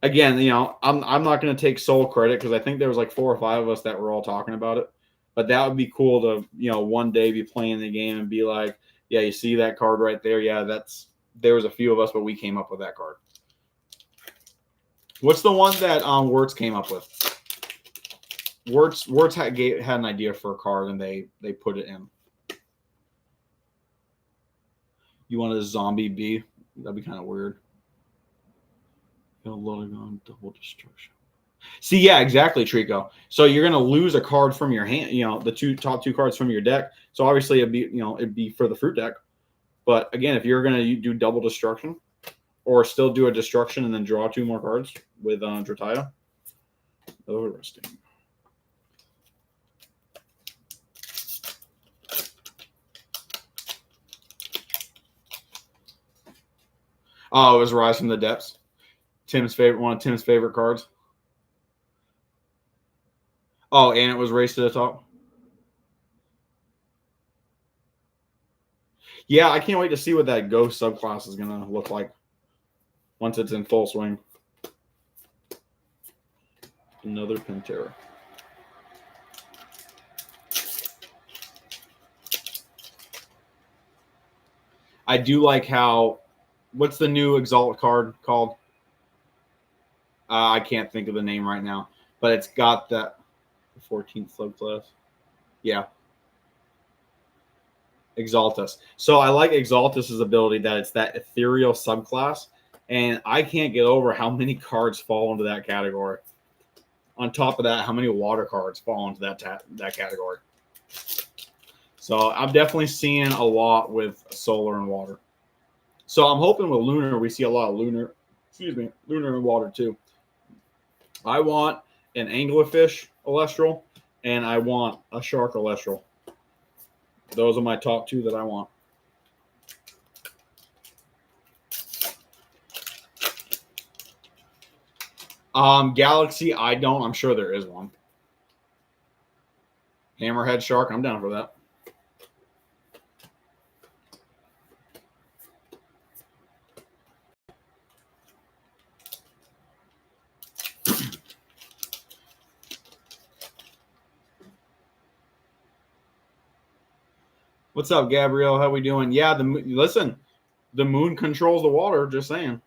Again, I'm not going to take sole credit because I think there was like 4 or 5 of us that were all talking about it. But that would be cool to, one day be playing the game and be like, yeah, you see that card right there? Yeah, there was a few of us, but we came up with that card. What's the one that Wirtz came up with? Wirtz had an idea for a card, and they put it in. You want a zombie B? That'd be kind of weird. Loading on double destruction. See, yeah, exactly, Trico. So you're gonna lose a card from your hand. The top two cards from your deck. So obviously it'd be for the fruit deck. But again, if you're gonna do double destruction, or still do a destruction and then draw 2 more cards with Drataya, interesting. Oh, it was Rise from the Depths. One of Tim's favorite cards. Oh, and it was Race to the Top. Yeah, I can't wait to see what that Ghost subclass is gonna look like once it's in full swing. Another Pantera. I do like how, what's the new Exalt card called? I can't think of the name right now, but it's got that 14th subclass. Yeah, Exaltus. So I like Exaltus's ability that it's that ethereal subclass, and I can't get over how many cards fall into that category. On top of that, how many water cards fall into that category. So I'm definitely seeing a lot with solar and water. So I'm hoping with lunar we see a lot of lunar and water too. I want an anglerfish Elestral, and I want a shark Elestral. Those are my top two that I want. Galaxy, I don't. I'm sure there is one. Hammerhead shark, I'm down for that. What's up, Gabrielle? How we doing? Yeah, listen, the moon controls the water. Just saying.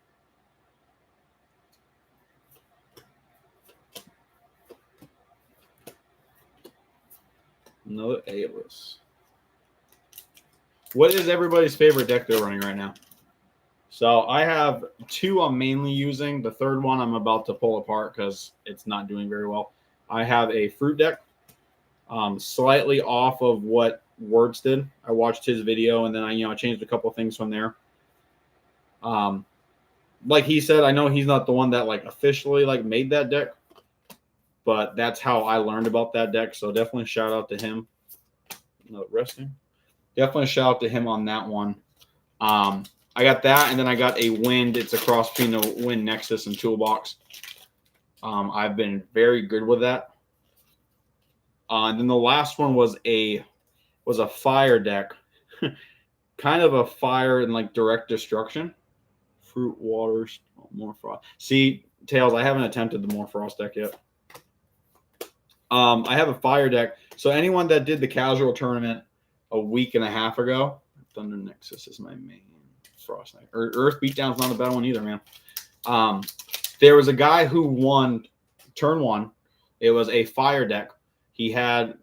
Another A-list. What is everybody's favorite deck they're running right now? So I have two I'm mainly using. The third one I'm about to pull apart because it's not doing very well. I have a fruit deck, slightly off of what Words did. I watched his video and then I changed a couple things from there. Like he said, I know he's not the one that like officially like made that deck, but that's how I learned about that deck. So definitely shout out to him. No resting. Definitely shout out to him on that one. I got that, and then I got a Wind. It's a cross between the Wind Nexus and Toolbox. I've been very good with that. And then the last one was a fire deck, kind of a fire and like direct destruction. Fruit, waters, more frost. See, Tails, I haven't attempted the more frost deck yet. I have a fire deck. So anyone that did the casual tournament a week and a half ago, Thunder Nexus is my main. Frost Knight. Or Earth Beatdown's not a bad one either, man. There was a guy who won turn one. It was a fire deck. He had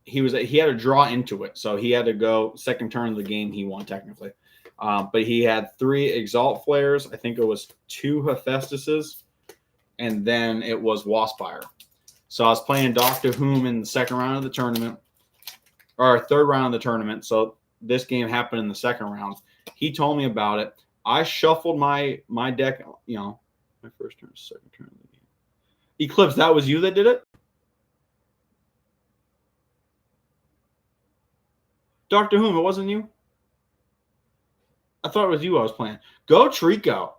a draw into it, so he had to go second turn of the game. He won technically, but he had 3 Exalt Flares. I think it was 2 Hephaestuses, and then it was Waspire. So I was playing Doctor Whom in the second round of the tournament, or third round of the tournament. So this game happened in the second round. He told me about it. I shuffled my deck, my first turn, second turn of the game. Eclipse, that was you that did it? Doctor Whom, it wasn't you? I thought it was you I was playing. Go Trico.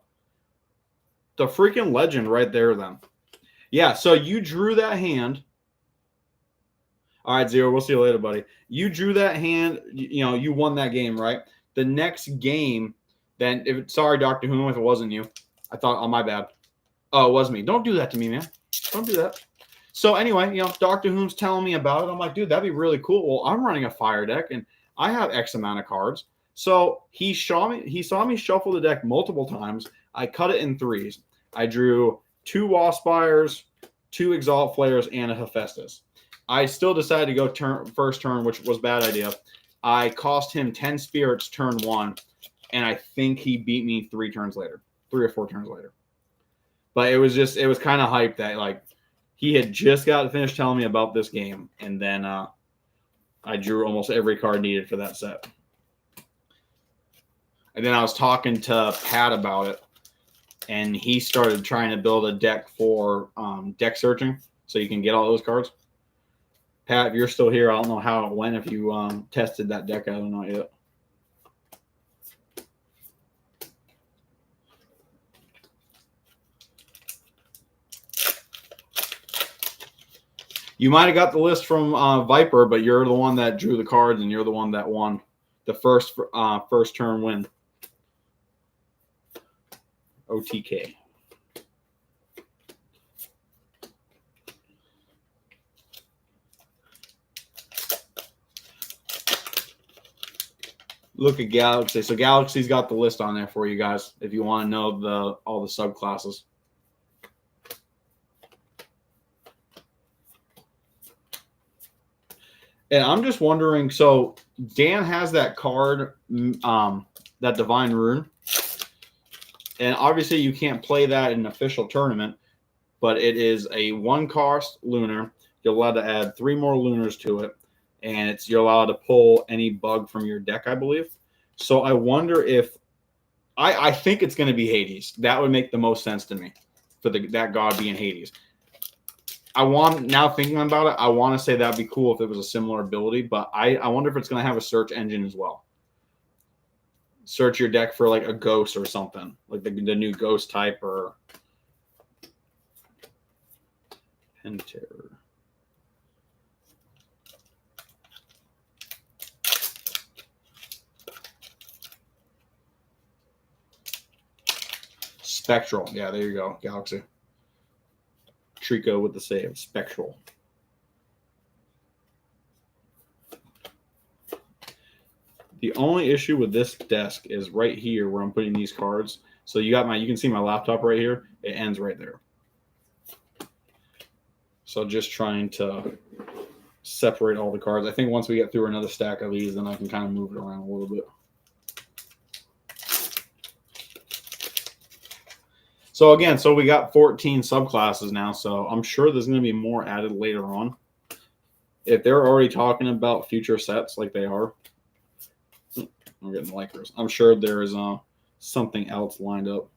The freaking legend right there then. Yeah, so you drew that hand. All right, Zero, we'll see you later, buddy. You drew that hand. You won that game, right? The next game, then, sorry, Dr. Whom, if it wasn't you. I thought, oh, my bad. Oh, it was me. Don't do that to me, man. Don't do that. So anyway, Dr. Whom's telling me about it. I'm like, dude, that'd be really cool. Well, I'm running a fire deck, and I have X amount of cards. So he saw me shuffle the deck multiple times. I cut it in 3s. I drew 2 Waspires, 2 Exalt Flares, and a Hephaestus. I still decided to go first turn, which was a bad idea. I cost him 10 spirits turn 1, and I think he beat me 3 or 4 turns later. But it was kind of hype that like he had just got to finish telling me about this game, and then I drew almost every card needed for that set. And then I was talking to Pat about it, and he started trying to build a deck for deck searching, so you can get all those cards. Pat, if you're still here, I don't know how it went if you tested that deck out or not yet. You might have got the list from Viper, but you're the one that drew the cards, and you're the one that won the first turn win. OTK. Look at Galaxy. So Galaxy's got the list on there for you guys if you want to know all the subclasses. And I'm just wondering, so Dan has that card, that Divine Rune. And obviously you can't play that in an official tournament, but it is a 1-cost lunar. You're allowed to add 3 more lunars to it, and you're allowed to pull any bug from your deck, I believe. So I wonder if I think it's going to be Hades. That would make the most sense to me for that god being Hades. Now thinking about it, I want to say that'd be cool if it was a similar ability, but I wonder if it's going to have a search engine as well. Search your deck for like a ghost or something, like the new ghost type or Penterror. Spectral. Yeah, there you go. Galaxy. Trico with the save. Spectral. The only issue with this desk is right here where I'm putting these cards. So you can see my laptop right here. It ends right there. So just trying to separate all the cards. I think once we get through another stack of these, then I can kind of move it around a little bit. So again, we got 14 subclasses now, so I'm sure there's going to be more added later on. If they're already talking about future sets like they are, I'm getting likers. I'm sure there is something else lined up.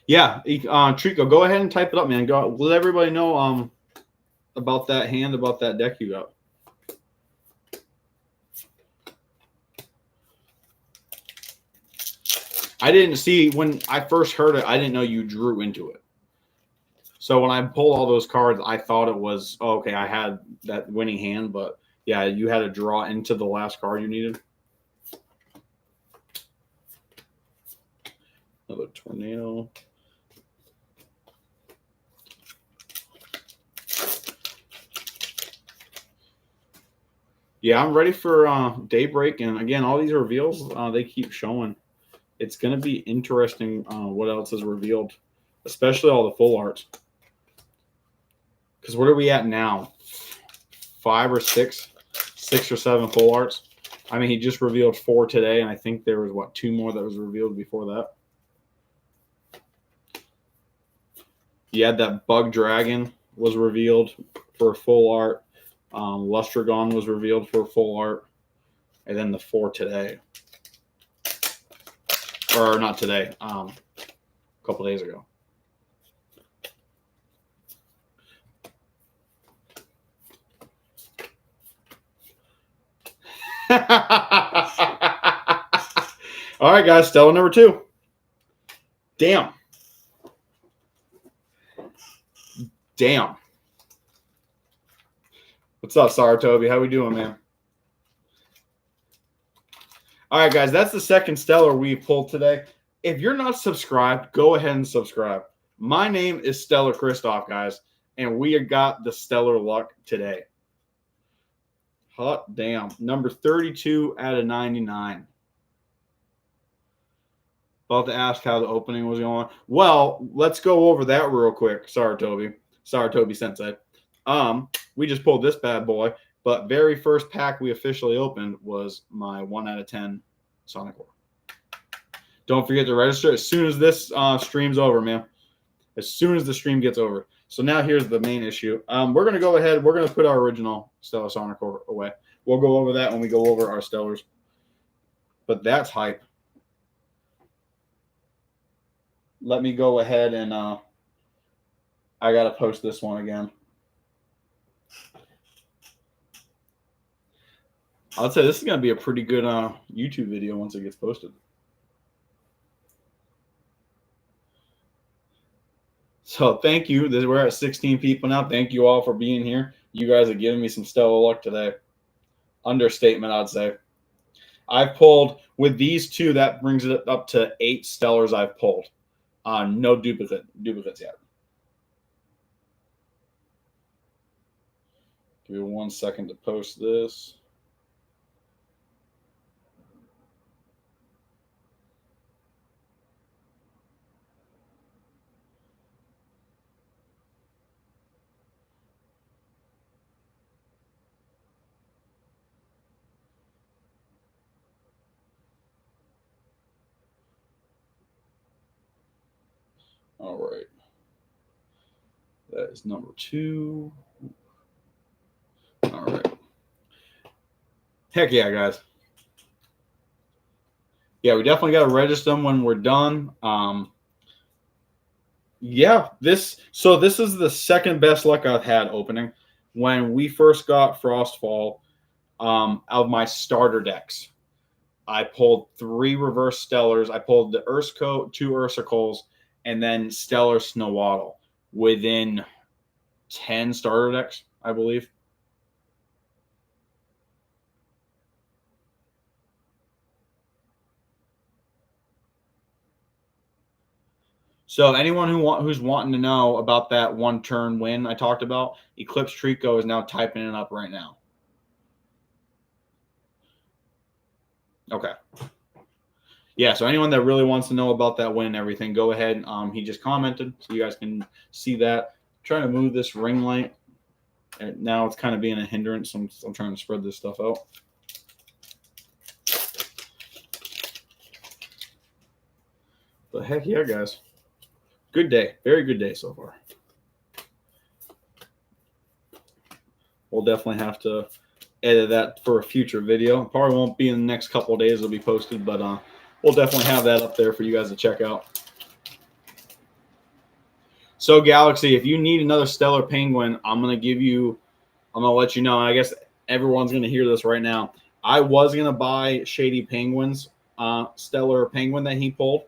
Yeah, Trico, go ahead and type it up, man. Let everybody know about that hand, about that deck you got. I didn't see, when I first heard it, I didn't know you drew into it. So when I pulled all those cards, I thought it was, oh, okay, I had that winning hand, but yeah, you had to draw into the last card you needed. Another tornado. Yeah, I'm ready for Daybreak. And again, all these reveals, they keep showing. It's going to be interesting what else is revealed, especially all the full arts. Because what are we at now? 5 or 6? 6 or 7 full arts? I mean, he just revealed 4 today, and I think there was, 2 more that was revealed before that? You had that Bug Dragon was revealed for full art. Lustragon was revealed for full art. And then the 4 today. Or not today, a couple days ago. All right, guys, Stella number 2. Damn. What's up, Saratobi? How we doing, man? All right, guys, that's the second Stellar we pulled today. If you're not subscribed, go ahead and subscribe. My name is Stellar Christoph, guys, and we got the Stellar luck today. Hot damn. Number 32 out of 99. About to ask how the opening was going. Well, let's go over that real quick, Saratobi Sensei. We just pulled this bad boy, but very first pack we officially opened was my 1 out of 10 Sonic War. Don't forget to register as soon as this stream's over, man. As soon as the stream gets over. So now here's the main issue. We're going to go ahead. We're going to put our original Stellar Sonic War away. We'll go over that when we go over our Stellars. But that's hype. Let me go ahead and I got to post this one again. I'll say this is going to be a pretty good YouTube video once it gets posted. So thank you. We're at 16 people now. Thank you all for being here. You guys are giving me some stellar luck today. Understatement, I'd say. I've pulled, with these 2, that brings it up to 8 Stellars I've pulled. No duplicates yet. Give me 1 second to post this. All right. That is number 2. All right. Heck yeah, guys. Yeah, we definitely got to register them when we're done. Yeah, this is the second best luck I've had opening. When we first got Frostfall, out of my starter decks, I pulled 3 reverse stellars. I pulled the Ursko, 2 Ursicles, and then Stellar Snowaddle within 10 starter decks, I believe. So anyone who's wanting to know about that 1 turn win I talked about, Eclipse Trico is now typing it up right now. Okay. Yeah, so anyone that really wants to know about that win and everything, go ahead. He just commented, so you guys can see that. I'm trying to move this ring light. And now it's kind of being a hindrance. I'm trying to spread this stuff out. But heck yeah, guys. Good day. Very good day so far. We'll definitely have to edit that for a future video. Probably won't be in the next couple of days. It'll be posted, but we'll definitely have that up there for you guys to check out. So Galaxy, if you need another Stellar Penguin, I'm gonna let you know. And I guess everyone's gonna hear this right now. I was gonna buy Shady Penguin's Stellar Penguin that he pulled,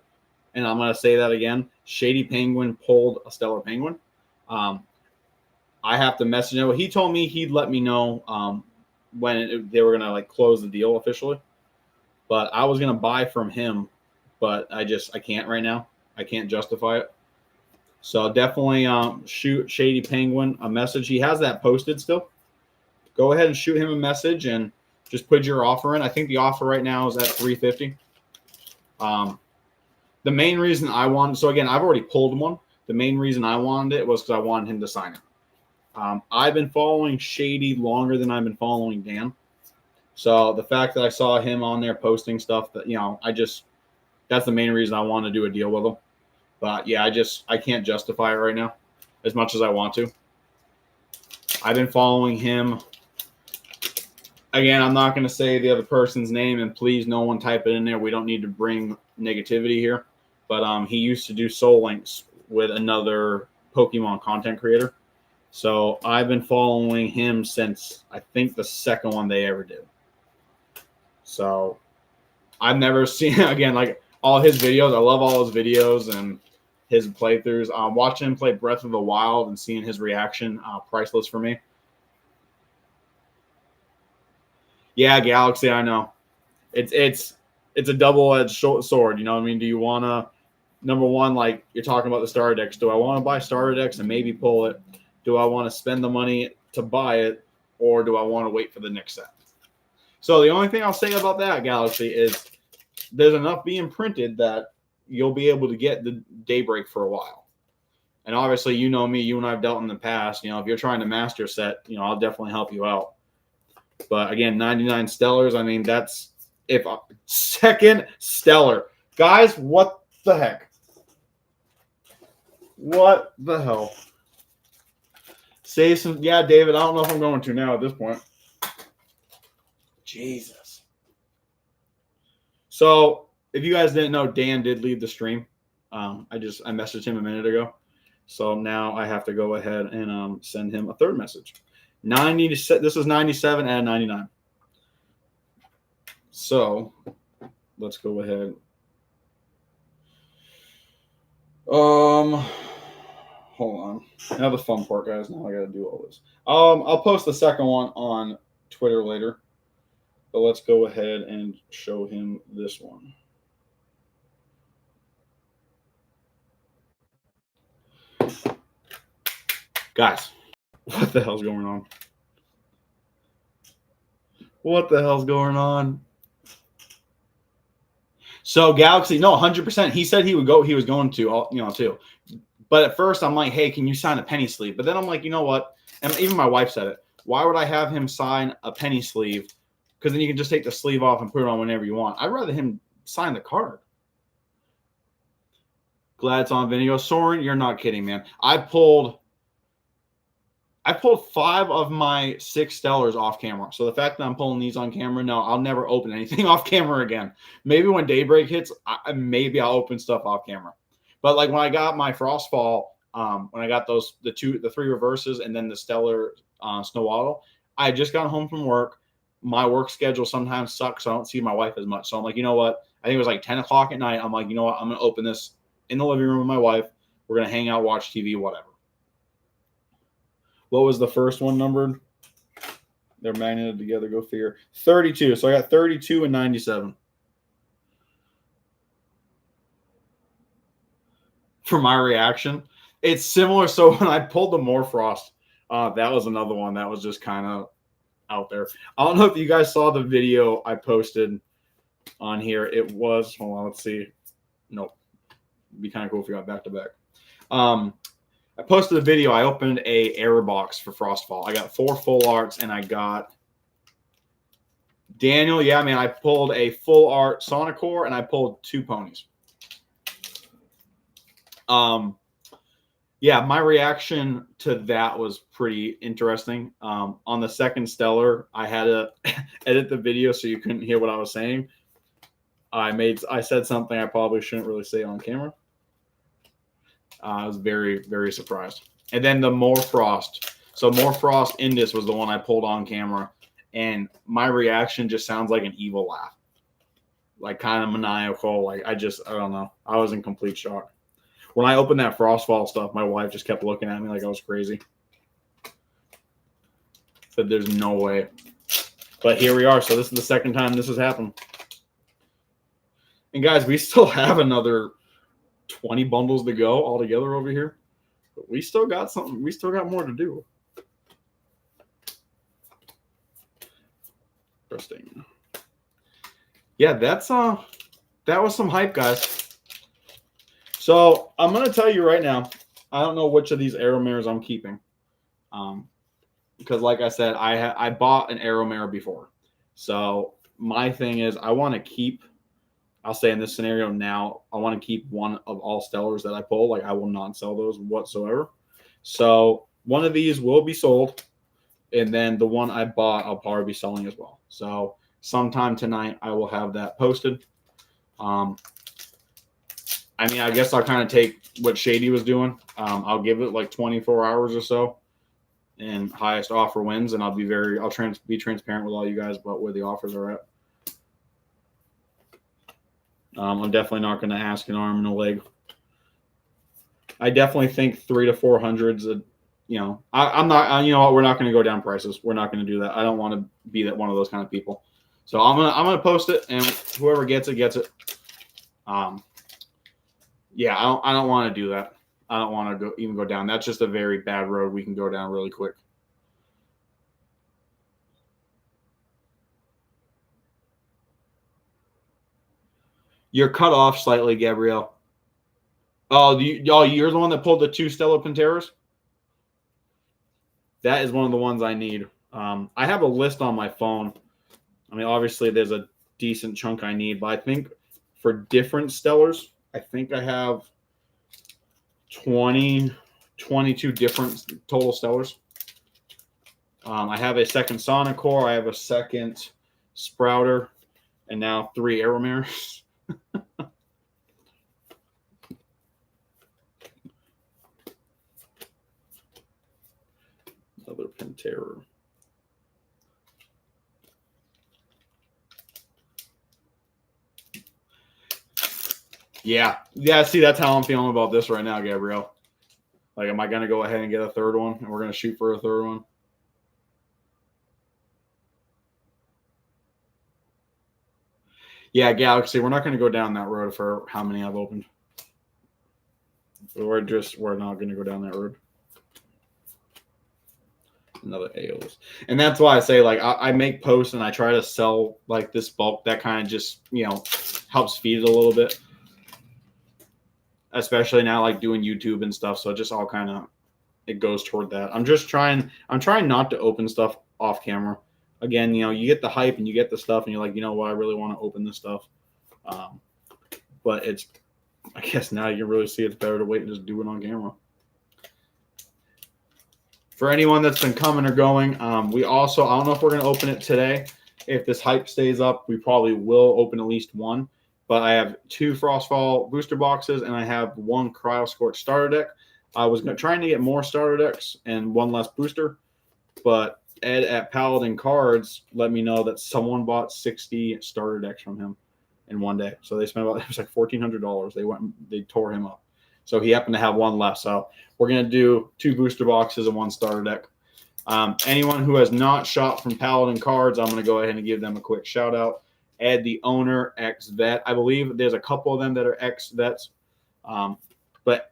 and I'm gonna say that again. Shady Penguin pulled a Stellar Penguin. I have to message him. He told me he'd let me know when they were gonna close the deal officially. But I was gonna buy from him, but I can't right now. I can't justify it. So definitely shoot Shady Penguin a message. He has that posted still. Go ahead and shoot him a message and just put your offer in. I think the offer right now is at $350. The main reason I wanted, so again, I've already pulled one. The main reason I wanted it was because I wanted him to sign it. I've been following Shady longer than I've been following Dan. So the fact that I saw him on there posting stuff that, that's the main reason I want to do a deal with him. But yeah, I can't justify it right now as much as I want to. I've been following him. Again, I'm not going to say the other person's name, and please no one type it in there. We don't need to bring negativity here. But he used to do Soul Links with another Pokemon content creator. So I've been following him since I think the second one they ever did. So I've never seen, again, all his videos. I love all his videos and his playthroughs. Watching him play Breath of the Wild and seeing his reaction, priceless for me. Yeah, Galaxy, I know. It's a double-edged sword. You know what I mean? Do you want to, number one, you're talking about the starter decks. Do I want to buy starter decks and maybe pull it? Do I want to spend the money to buy it, or do I want to wait for the next set? So the only thing I'll say about that, Galaxy, is there's enough being printed that you'll be able to get the Daybreak for a while. And obviously, you know me, you and I've dealt in the past. If you're trying to master set, I'll definitely help you out. But again, 99 Stellars, I mean, that's second Stellar. Guys, what the heck? What the hell? Say some, yeah, David, I don't know if I'm going to now at this point. Jesus. So, if you guys didn't know, Dan did leave the stream. I messaged him a minute ago. So now I have to go ahead and send him a third message. This is 97 and 99. So let's go ahead. Hold on. Now the fun part, guys. Now I got to do all this. I'll post the second one on Twitter later. But let's go ahead and show him this one. Guys, what the hell's going on? What the hell's going on? So Galaxy, no, 100%. He said he would go. He was going to, too. But at first, I'm like, hey, can you sign a penny sleeve? But then I'm like, you know what? And even my wife said it. Why would I have him sign a penny sleeve? Because then you can just take the sleeve off and put it on whenever you want. I'd rather him sign the card. Glad it's on video. Soren, you're not kidding, man. I pulled 5 of my 6 Stellars off camera. So the fact that I'm pulling these on camera, no, I'll never open anything off camera again. Maybe when Daybreak hits, maybe I'll open stuff off camera. But like when I got my Frostfall, when I got the 3 reverses and then the Stellar Snow Auto, I had just got home from work. My work schedule sometimes sucks, so I don't see my wife as much. So I'm like, you know what? I think it was like 10 o'clock at night. I'm like, you know what? I'm going to open this in the living room with my wife. We're going to hang out, watch TV, whatever. What was the first one numbered? They're magneted together. Go figure. 32. So I got 32 and 97. For my reaction, it's similar. So when I pulled the Morfrost, that was another one that was just kind of out there. I don't know if you guys saw the video I posted on here. It was, hold on, let's see. Nope. It'd be kind of cool if you got back to back. I posted a video. I opened a error box for Frostfall. I got 4 full arts, and I got Daniel. Yeah, man, I pulled a full art Sonicore, and I pulled 2 ponies. Yeah, my reaction to that was pretty interesting. On the second Stellar, I had to edit the video so you couldn't hear what I was saying. I said something I probably shouldn't really say on camera. I was very, very surprised. And then the Morfrost. So Morfrost Indus was the one I pulled on camera. And my reaction just sounds like an evil laugh. Like kind of maniacal. Like I don't know. I was in complete shock. When I opened that Frostfall stuff, my wife just kept looking at me like I was crazy. Said there's no way. But here we are. So this is the second time this has happened. And guys, we still have another 20 bundles to go all together over here. But we still got something. We still got more to do. Interesting. Yeah, that was some hype, guys. So I'm gonna tell you right now, I don't know which of these Arrow Mirrors I'm keeping. Because like I said, I bought an Arrow Mirror before. So my thing is I want to keep, I'll say in this scenario now, I want to keep one of all Stellars that I pull. Like I will not sell those whatsoever. So one of these will be sold. And then the one I bought, I'll probably be selling as well. So sometime tonight, I will have that posted. I mean, I guess I'll kind of take what Shady was doing. I'll give it like 24 hours or so, and highest offer wins. And I'll be transparent with all you guys about where the offers are at. I'm definitely not going to ask an arm and a leg. I definitely think 300 to 400s. I'm not. You know what? We're not going to go down prices. We're not going to do that. I don't want to be one of those kind of people. So I'm gonna post it, and whoever gets it gets it. Yeah, I don't want to do that. I don't want to even go down. That's just a very bad road we can go down really quick. You're cut off slightly, Gabrielle. Oh, you're the one that pulled the 2 Stellar Panteras? That is one of the ones I need. I have a list on my phone. I mean, obviously, there's a decent chunk I need, but I think for different Stellars, I think I have 22 different total Stellars. I have a second Sonicore, I have a second Sprouter, and now 3 Arrow Mirrors. Another Pantera. Yeah. See, that's how I'm feeling about this right now, Gabrielle. Like, am I going to go ahead and get a third one, and we're going to shoot for a third one? Yeah, Galaxy, we're not going to go down that road for how many I've opened. We're not going to go down that road. Another AOs. And that's why I say, like, I make posts and I try to sell, like, this bulk that kind of just, helps feed it a little bit. Especially now, like, doing YouTube and stuff. So it just all kind of, it goes toward that. I'm trying not to open stuff off camera. Again, you get the hype and you get the stuff and you're like, you know what, I really want to open this stuff. But I guess now you can really see it's better to wait and just do it on camera. For anyone that's been coming or going, we also, I don't know if we're going to open it today. If this hype stays up, we probably will open at least one. But I have 2 Frostfall booster boxes and I have 1 Cryo Scorch starter deck. I was trying to get more starter decks and 1 less booster, but Ed at Paladin Cards let me know that someone bought 60 starter decks from him in one day. So they spent it was like $1,400. They tore him up. So he happened to have 1 left. So we're going to do 2 booster boxes and 1 starter deck. Anyone who has not shopped from Paladin Cards, I'm going to go ahead and give them a quick shout out. Ed, the owner, ex-vet. I believe there's a couple of them that are ex-vets. But,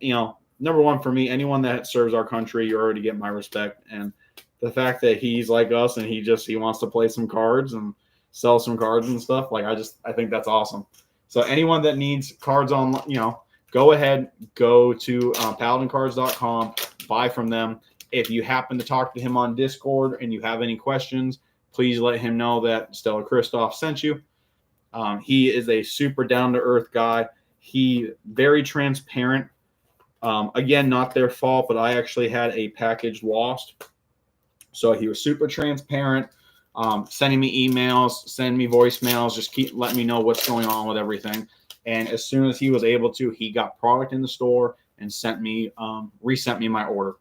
number one for me, anyone that serves our country, you already get my respect. And the fact that he's like us and he wants to play some cards and sell some cards and stuff, like I think that's awesome. So anyone that needs cards on, go ahead, go to paladincards.com, buy from them. If you happen to talk to him on Discord and you have any questions, please let him know that Stella Christoph sent you. He is a super down-to-earth guy. He very transparent. Again, not their fault, but I actually had a package lost. So he was super transparent, sending me emails, sending me voicemails, just keep letting me know what's going on with everything. And as soon as he was able to, he got product in the store and resent me my order.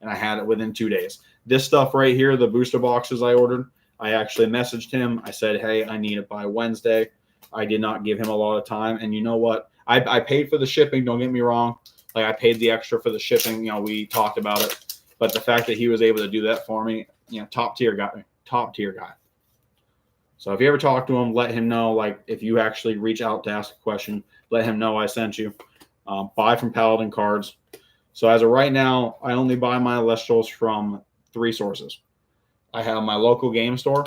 And I had it within 2 days. This stuff right here, the booster boxes I ordered, I actually messaged him. I said, hey, I need it by Wednesday. I did not give him a lot of time. And you know what? I paid for the shipping. Don't get me wrong. Like, I paid the extra for the shipping. We talked about it. But the fact that he was able to do that for me, top tier guy. So if you ever talk to him, let him know, like, if you actually reach out to ask a question, let him know I sent you. Buy from Paladin Cards. So as of right now, I only buy my Elestrals from 3 sources. I have my local game store,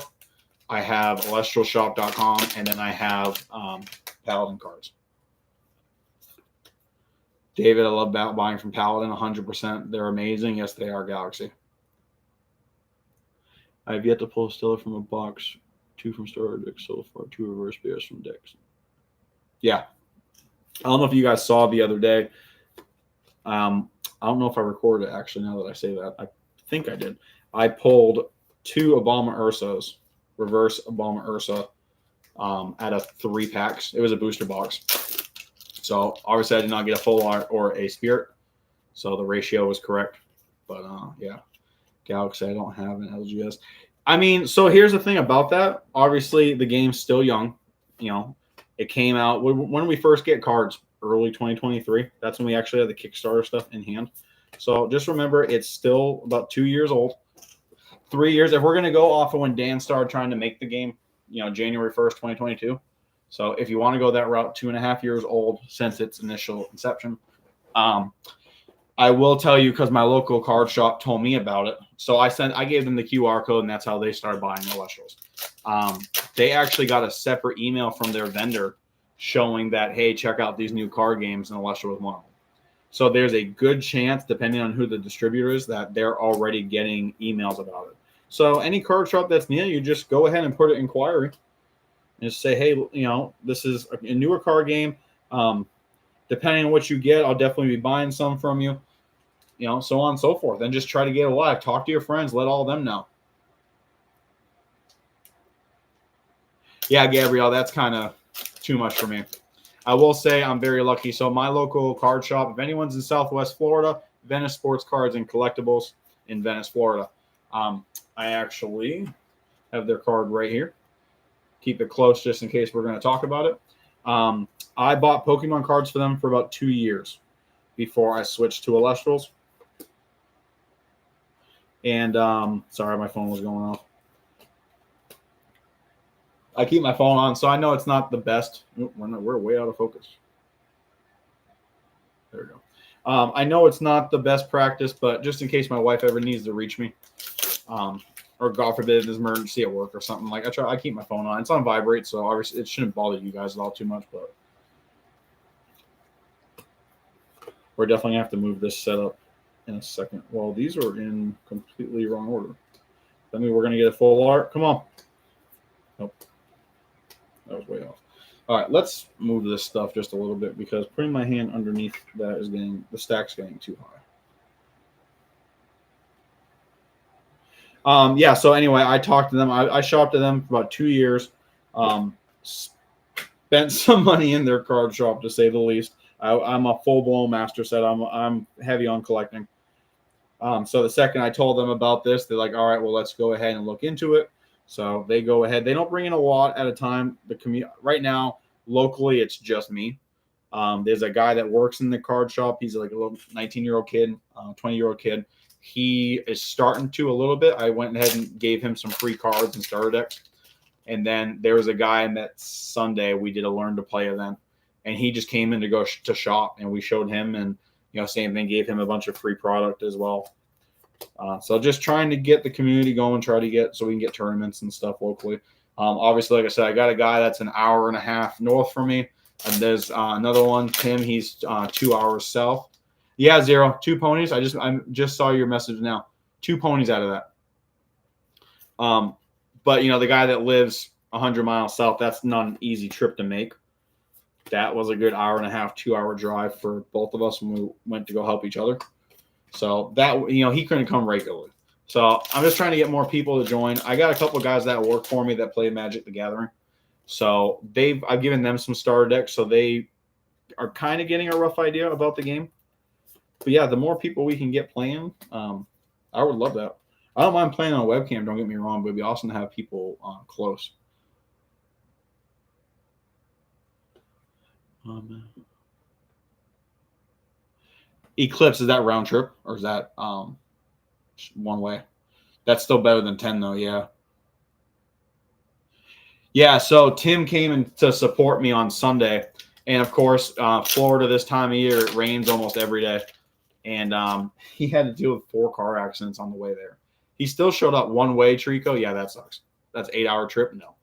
I have elestralshop.com, and then I have Paladin Cards. David, I love buying from Paladin 100%. They're amazing. Yes, they are, Galaxy. I have yet to pull a Stella from a box, 2 from starter decks so far, 2 reverse bears from decks. Yeah. I don't know if you guys saw the other day. I don't know if I recorded it, actually, now that I say that. I think I did. I pulled 2 Obama Ursas, reverse Obama Ursa, out of 3 packs. It was a booster box. So obviously I did not get a full art or a spirit. So the ratio was correct. But yeah, Galaxy, I don't have an LGS. I mean, so here's the thing about that. Obviously the game's still young. It came out when we first get cards, early 2023. That's when we actually have the Kickstarter stuff in hand. So just remember, it's still about 2 years old. 3 years. If we're going to go off of when Dan started trying to make the game, January 1st, 2022. So if you want to go that route, 2.5 years old since its initial inception. I will tell you, because my local card shop told me about it. So I gave them the QR code, and that's how they started buying Elestrals. They actually got a separate email from their vendor showing that, hey, check out these new card games, and Elestral was one of them. So there's a good chance, depending on who the distributor is, that they're already getting emails about it. So any card shop that's near you, just go ahead and put an inquiry and just say, hey, this is a newer card game. Depending on what you get, I'll definitely be buying some from you, so on and so forth. And just try to get alive. Talk to your friends. Let all of them know. Yeah, Gabrielle, that's kind of too much for me. I will say I'm very lucky. So my local card shop, if anyone's in Southwest Florida, Venice Sports Cards and Collectibles in Venice, Florida. I actually have their card right here. Keep it close just in case we're going to talk about it. I bought Pokemon cards for them for about 2 years before I switched to Elestrals. And sorry, my phone was going off. I keep my phone on, so I know it's not the best. We're way out of focus. There we go. I know it's not the best practice, but just in case my wife ever needs to reach me, or God forbid there's an emergency at work or something. Like I keep my phone on. It's on vibrate, so obviously it shouldn't bother you guys at all too much. But we're definitely gonna have to move this setup in a second. Well, these are in completely wrong order. That means we're gonna get a full art. Come on. Nope, that was way off. All right, let's move this stuff just a little bit because putting my hand underneath that is getting the stack's getting too high. Yeah. So anyway, I talked to them. I shopped to them for about 2 years. Spent some money in their card shop to say the least. I'm a full blown master set. I'm heavy on collecting. So the second I told them about this, they're like, "All right, well, let's go ahead and look into it." So they go ahead. They don't bring in a lot at a time. The right now locally, it's just me. There's a guy that works in the card shop. He's like a little 19-year-old kid, 20-year-old kid. He is starting to a little bit. I went ahead and gave him some free cards and starter decks. And then there was a guy I met Sunday. We did a learn to play event, and he just came in to go to shop, and we showed him, and same thing, gave him a bunch of free product as well. So just trying to get the community going, try to get so we can get tournaments and stuff locally. Obviously, like I said, I got a guy that's an hour and a half north from me, and there's another one, Tim. He's 2 hours south. Yeah, 0, 2 ponies. I just saw your message now. 2 ponies out of that. But the guy that lives 100 miles south, that's not an easy trip to make. That was a good hour and a half, 2-hour drive for both of us when we went to go help each other. So that he couldn't come regularly. So I'm just trying to get more people to join. I got a couple of guys that work for me that play Magic the Gathering. So I've given them some starter decks, so they are kind of getting a rough idea about the game. But yeah, the more people we can get playing, I would love that. I don't mind playing on a webcam, don't get me wrong, but it'd be awesome to have people close. Eclipse, is that round trip or is that one way? That's still better than 10 though, yeah. Yeah, so Tim came in to support me on Sunday. And of course, Florida this time of year, it rains almost every day. And he had to deal with 4 car accidents on the way there. He still showed up one way, Trico. Yeah, that sucks. That's 8-hour trip. No.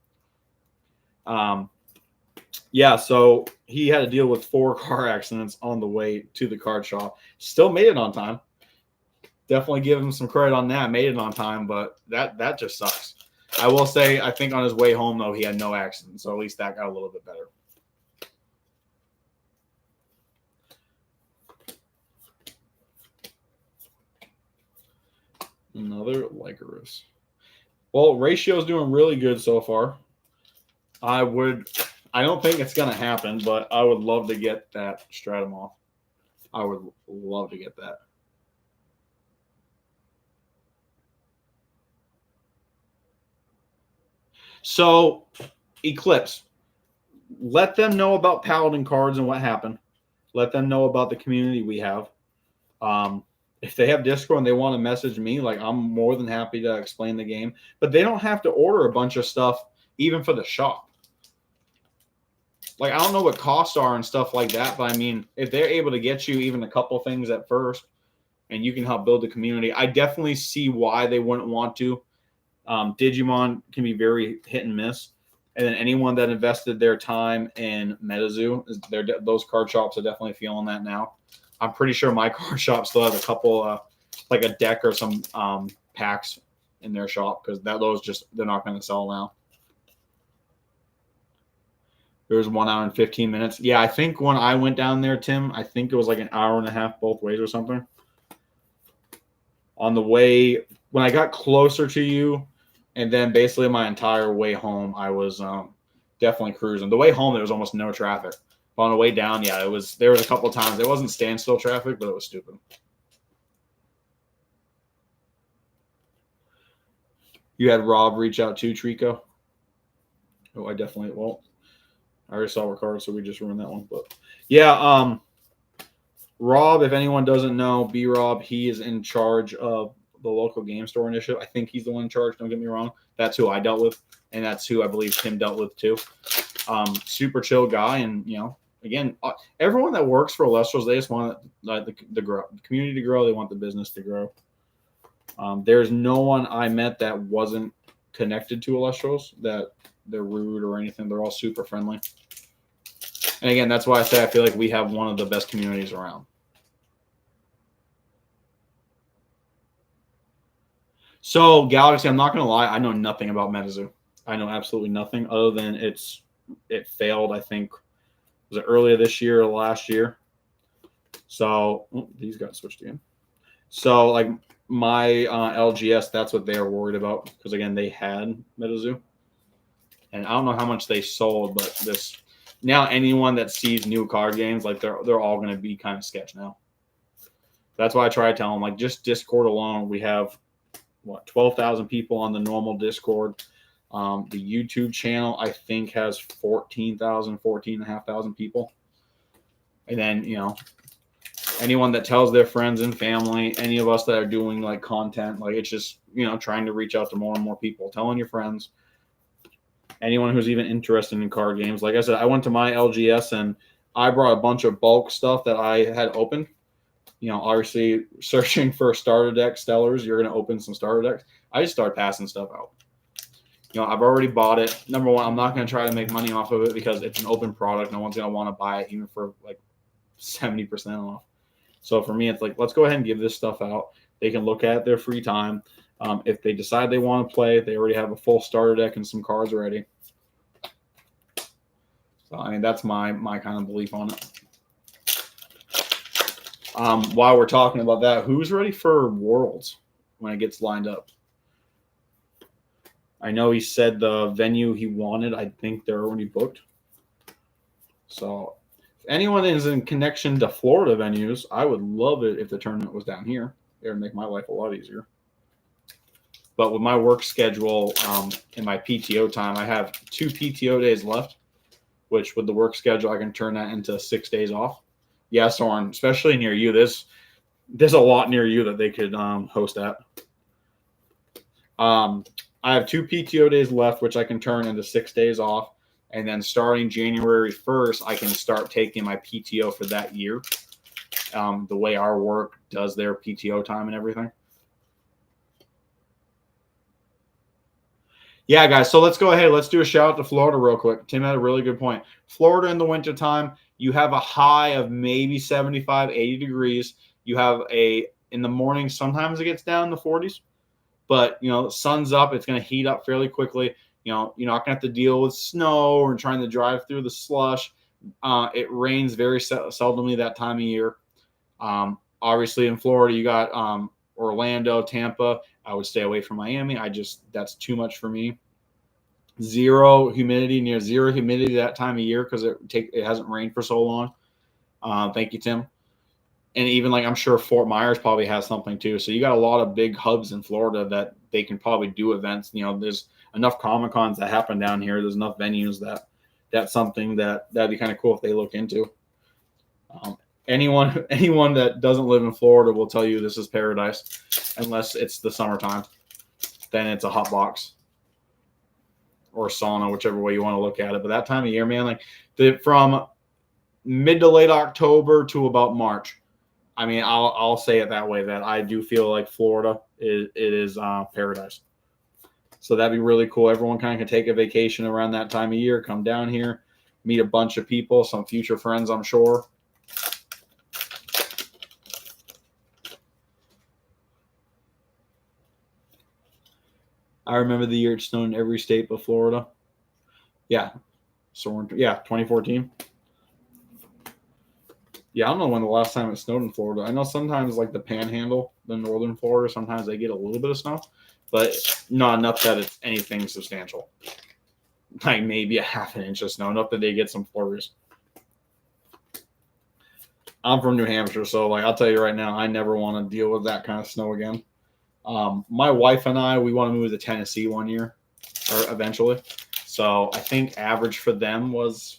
Yeah, so he had to deal with 4 car accidents on the way to the card shop. Still made it on time. Definitely give him some credit on that. Made it on time, but that just sucks. I will say, I think on his way home, though, he had no accidents. So at least that got a little bit better. Another Lycoris. Well, Ratio's doing really good so far. I don't think it's going to happen, but I would love to get that Stratum off. I would love to get that. So, Eclipse, let them know about Paladin cards and what happened. Let them know about the community we have. If they have Discord and they want to message me, I'm more than happy to explain the game. But they don't have to order a bunch of stuff, even for the shop. I don't know what costs are and stuff like that, but I mean, if they're able to get you even a couple things at first, and you can help build the community, I definitely see why they wouldn't want to. Digimon can be very hit and miss. And then anyone that invested their time in MetaZoo, those card shops are definitely feeling that now. I'm pretty sure my card shop still has a couple, like a deck or some packs in their shop because they're not going to sell now. There was 1 hour and 15 minutes. Yeah, I think when I went down there, Tim, I think it was like an hour and a half both ways or something. On the way, when I got closer to you, and then basically my entire way home, I was definitely cruising. The way home, there was almost no traffic. But on the way down, yeah, there was a couple of times. It wasn't standstill traffic, but it was stupid. You had Rob reach out to Trico. Oh, I definitely won't. I already saw Ricardo, so we just ruined that one. But yeah, Rob, if anyone doesn't know, B-Rob, he is in charge of the local game store initiative. I think he's the one in charge. Don't get me wrong. That's who I dealt with, and that's who I believe Tim dealt with too. Super chill guy, and again, everyone that works for Elestrals, they just want the community to grow. They want the business to grow. There's no one I met that wasn't connected to Elestrals, that they're rude or anything. They're all super friendly. And again, that's why I say I feel like we have one of the best communities around. So Galaxy, I'm not going to lie, I know nothing about MetaZoo. I know absolutely nothing other than it failed. I think was it earlier this year or last year. So these got switched again. So like my LGS, that's what they were worried about because again they had MetaZoo, and I don't know how much they sold, but this now anyone that sees new card games, like they're all going to be kind of sketch now. That's why I try to tell them, like, just Discord alone, we have 12,000 people on the normal Discord. The YouTube channel I think has 14,500 people, and then anyone that tells their friends and family, any of us that are doing like content, like it's just trying to reach out to more and more people, telling your friends, anyone who's even interested in card games. Like I said, I went to my LGS and I brought a bunch of bulk stuff that I had opened. Obviously searching for starter deck stellars, you're going to open some starter decks. I just started passing stuff out. I've already bought it. Number one, I'm not going to try to make money off of it because it's an open product. No one's going to want to buy it even for like 70% off. So for me, it's like, let's go ahead and give this stuff out. They can look at it their free time. If they decide they want to play, they already have a full starter deck and some cards ready. So, I mean, that's my kind of belief on it. While we're talking about that, who's ready for Worlds when it gets lined up? I know he said the venue he wanted. I think they're already booked. So if anyone is in connection to Florida venues, I would love it if the tournament was down here. It would make my life a lot easier. But with my work schedule and my PTO time, I have 2 PTO days left, which with the work schedule, I can turn that into 6 days off. Yeah, Soren, especially near you. There's a lot near you that they could host at. I have 2 PTO days left, which I can turn into 6 days off. And then starting January 1st, I can start taking my PTO for that year. The way our work does their PTO time and everything. Yeah, guys, so let's go ahead. Let's do a shout out to Florida real quick. Tim had a really good point. Florida in the wintertime, you have a high of maybe 75, 80 degrees. You have in the morning, sometimes it gets down in the 40s. But, the sun's up. It's going to heat up fairly quickly. You're not going to have to deal with snow or trying to drive through the slush. It rains very seldomly that time of year. Obviously, in Florida, you got Orlando, Tampa. I would stay away from Miami. That's too much for me. Near zero humidity that time of year because it hasn't rained for so long. Thank you, Tim. And even I'm sure Fort Myers probably has something too. So you got a lot of big hubs in Florida that they can probably do events. There's enough Comic-Cons that happen down here. There's enough venues that's something that'd be kind of cool if they look into. Anyone that doesn't live in Florida will tell you this is paradise, unless it's the summertime. Then it's a hot box or sauna, whichever way you want to look at it. But that time of year, man, from mid to late October to about March. I mean, I'll say it that way, that I do feel like Florida is paradise. So that'd be really cool. Everyone kind of can take a vacation around that time of year, come down here, meet a bunch of people, some future friends, I'm sure. I remember the year it snowed in every state but Florida. Yeah. 2014. Yeah, I don't know when the last time it snowed in Florida. I know sometimes the Panhandle, the northern Florida, sometimes they get a little bit of snow, but not enough that it's anything substantial. Like maybe a half an inch of snow, enough that they get some flurries. I'm from New Hampshire, so I'll tell you right now, I never want to deal with that kind of snow again. My wife and I, we want to move to Tennessee one year, or eventually. So I think average for them was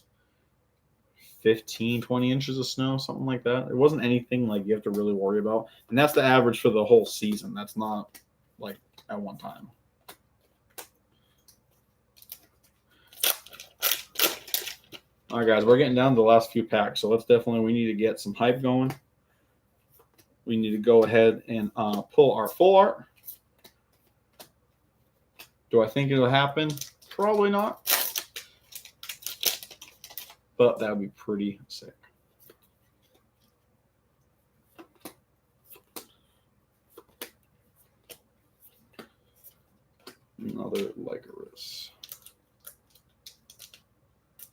15, 20 inches of snow, something like that. It wasn't anything you have to really worry about. And that's the average for the whole season. That's not at one time. All right, guys, we're getting down to the last few packs. So we need to get some hype going. We need to go ahead and pull our full art. Do I think it'll happen? Probably not. But that would be pretty sick. Another Lycoris.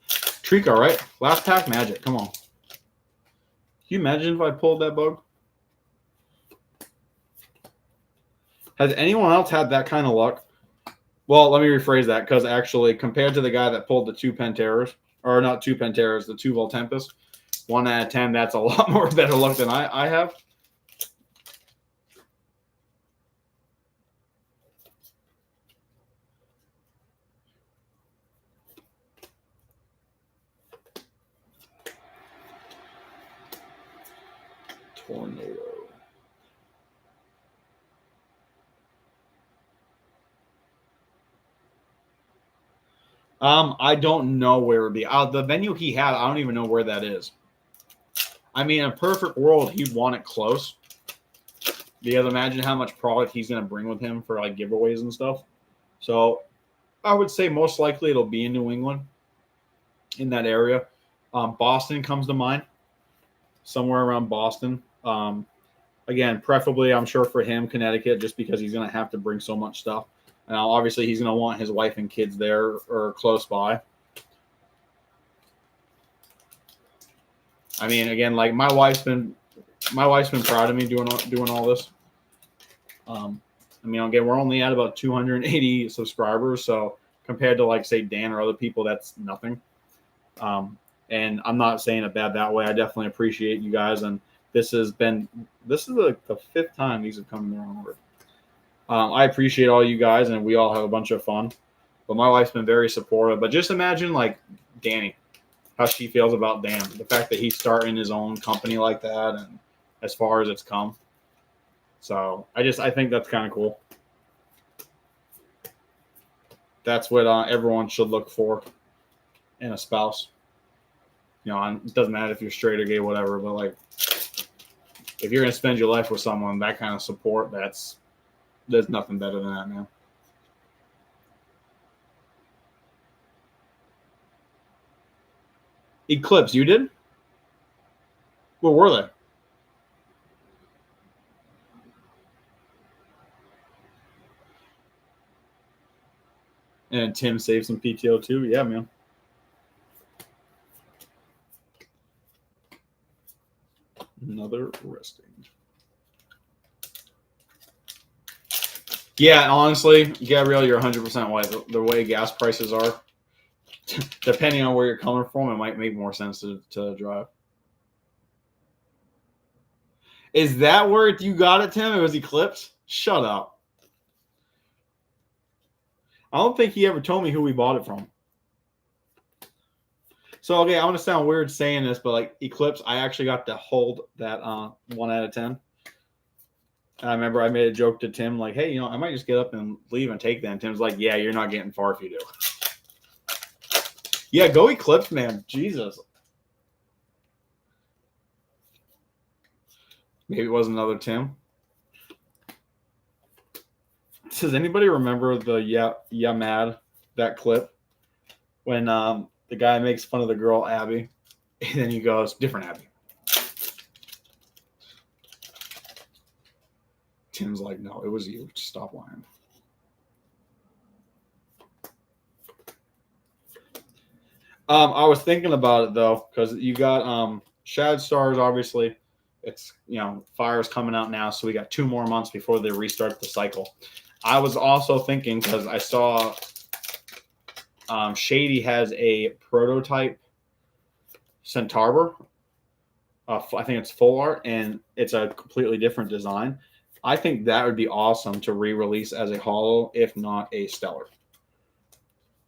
Trico, right? Last pack magic. Come on. Can you imagine if I pulled that bug? Has anyone else had that kind of luck? Well, let me rephrase that, because actually, compared to the guy that pulled the 2 Panteras, or not 2 Panteras, the 2 Voltempest, 1 out of 10, that's a lot more better luck than I have. Tornado. I don't know where it would be. The venue he had, I don't even know where that is. I mean, in a perfect world, he'd want it close. Because imagine how much product he's going to bring with him for like giveaways and stuff. So I would say most likely it'll be in New England, in that area. Boston comes to mind, somewhere around Boston. Again, preferably, I'm sure for him, Connecticut, just because he's going to have to bring so much stuff. And obviously, he's going to want his wife and kids there or close by. I mean, again, like my wife's been proud of me doing all this. I mean, again, we're only at about 280 subscribers, so compared to like say Dan or other people, that's nothing. And I'm not saying it bad that way. I definitely appreciate you guys, and this is the 5th time these have come around. I appreciate all you guys, and we all have a bunch of fun. But my wife's been very supportive. But just imagine, like, Danny, how she feels about Dan. The fact that he's starting his own company like that, and as far as it's come. So I think that's kind of cool. That's what everyone should look for in a spouse. You know, it doesn't matter if you're straight or gay, whatever. But, like, if you're going to spend your life with someone, that kind of support, there's nothing better than that, man. Eclipse, you did? Where were they? And Tim saved some PTO too. Yeah, man. Another resting. Yeah, honestly, Gabrielle, you're 100% right. The way gas prices are, depending on where you're coming from, it might make more sense to drive. Is that where you got it, Tim? It was Eclipse? Shut up. I don't think he ever told me who we bought it from. So, okay, I'm going to sound weird saying this, but like Eclipse, I actually got to hold that 1 out of 10. I remember I made a joke to Tim, like, hey, I might just get up and leave and take that. And Tim's like, yeah, you're not getting far if you do. Yeah, go Eclipse, man. Jesus. Maybe it was another Tim. Does anybody remember the Yeah Mad, that clip? When the guy makes fun of the girl, Abby, and then he goes, different Abby. Tim's like, no, it was you. Just stop lying. I was thinking about it, though, because you got Shad Stars, obviously. It's, Fire's coming out now, so we got 2 more months before they restart the cycle. I was also thinking, because I saw Shady has a prototype Centaur. I think it's full art, and it's a completely different design. I think that would be awesome to re-release as a holo, if not a stellar.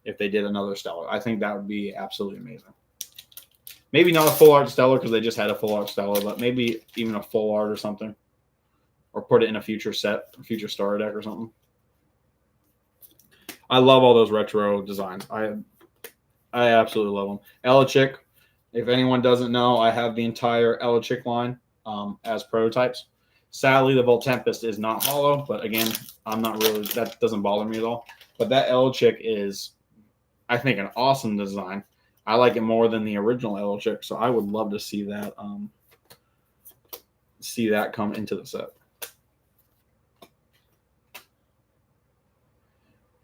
If they did another stellar, I think that would be absolutely amazing. Maybe not a full art stellar because they just had a full art stellar, but maybe even a full art or something, or put it in a future set, a future starter deck or something. I love all those retro designs. I absolutely love them. Elechick, if anyone doesn't know, I have the entire Elechick line as prototypes. Sadly, the Voltempest is not hollow, but again, I'm not really, that doesn't bother me at all. But that Elochick is, I think, an awesome design. I like it more than the original Elochick, so I would love to see that come into the set.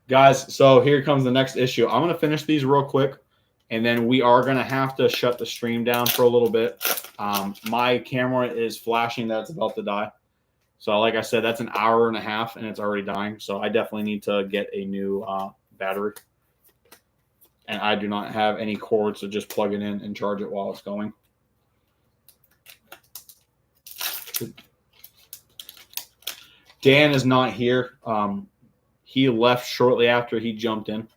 Guys, so here comes the next issue. I'm going to finish these real quick, and then we are going to have to shut the stream down for a little bit. My camera is flashing that it's about to die. So like I said, that's an hour and a half, and it's already dying. So I definitely need to get a new battery. And I do not have any cords to just plug it in and charge it while it's going. Dan is not here. He left shortly after he jumped in.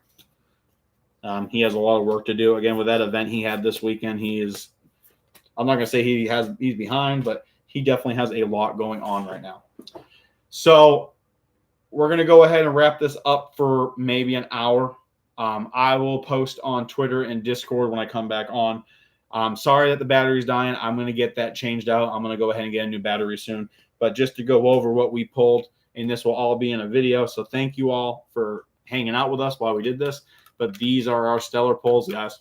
He has a lot of work to do. Again, with that event he had this weekend, I'm not going to say he's behind, but he definitely has a lot going on right now. So we're going to go ahead and wrap this up for maybe an hour. I will post on Twitter and Discord when I come back on. Sorry that the battery's dying. I'm going to get that changed out. I'm going to go ahead and get a new battery soon. But just to go over what we pulled, and this will all be in a video. So thank you all for hanging out with us while we did this. But these are our stellar pulls, guys.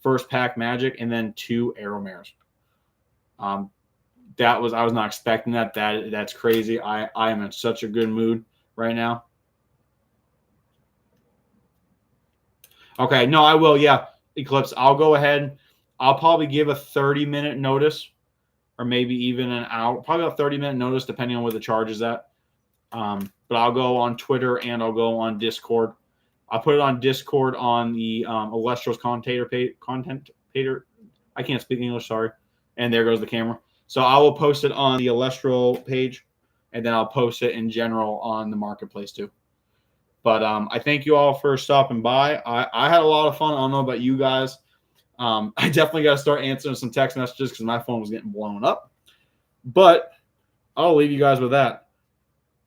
First pack Magic, and then 2 Arrow Mares. I was not expecting that. That's crazy. I am in such a good mood right now. Okay, no, I will. Yeah, Eclipse. I'll go ahead. I'll probably give a 30-minute notice, or maybe even an hour. Probably a 30-minute notice, depending on where the charge is at. But I'll go on Twitter and I'll go on Discord. I'll put it on Discord on the Elestrals content pager. I can't speak English, sorry. And there goes the camera. So I will post it on the Elestral page, and then I'll post it in general on the marketplace too. But I thank you all for stopping by. I had a lot of fun. I don't know about you guys. I definitely got to start answering some text messages because my phone was getting blown up. But I'll leave you guys with that.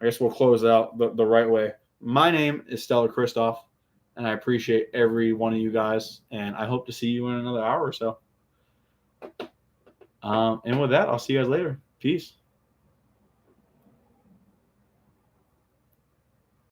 I guess we'll close out the right way. My name is Stellar Christoph, and I appreciate every one of you guys, and I hope to see you in another hour or so. And with that, I'll see you guys later. Peace.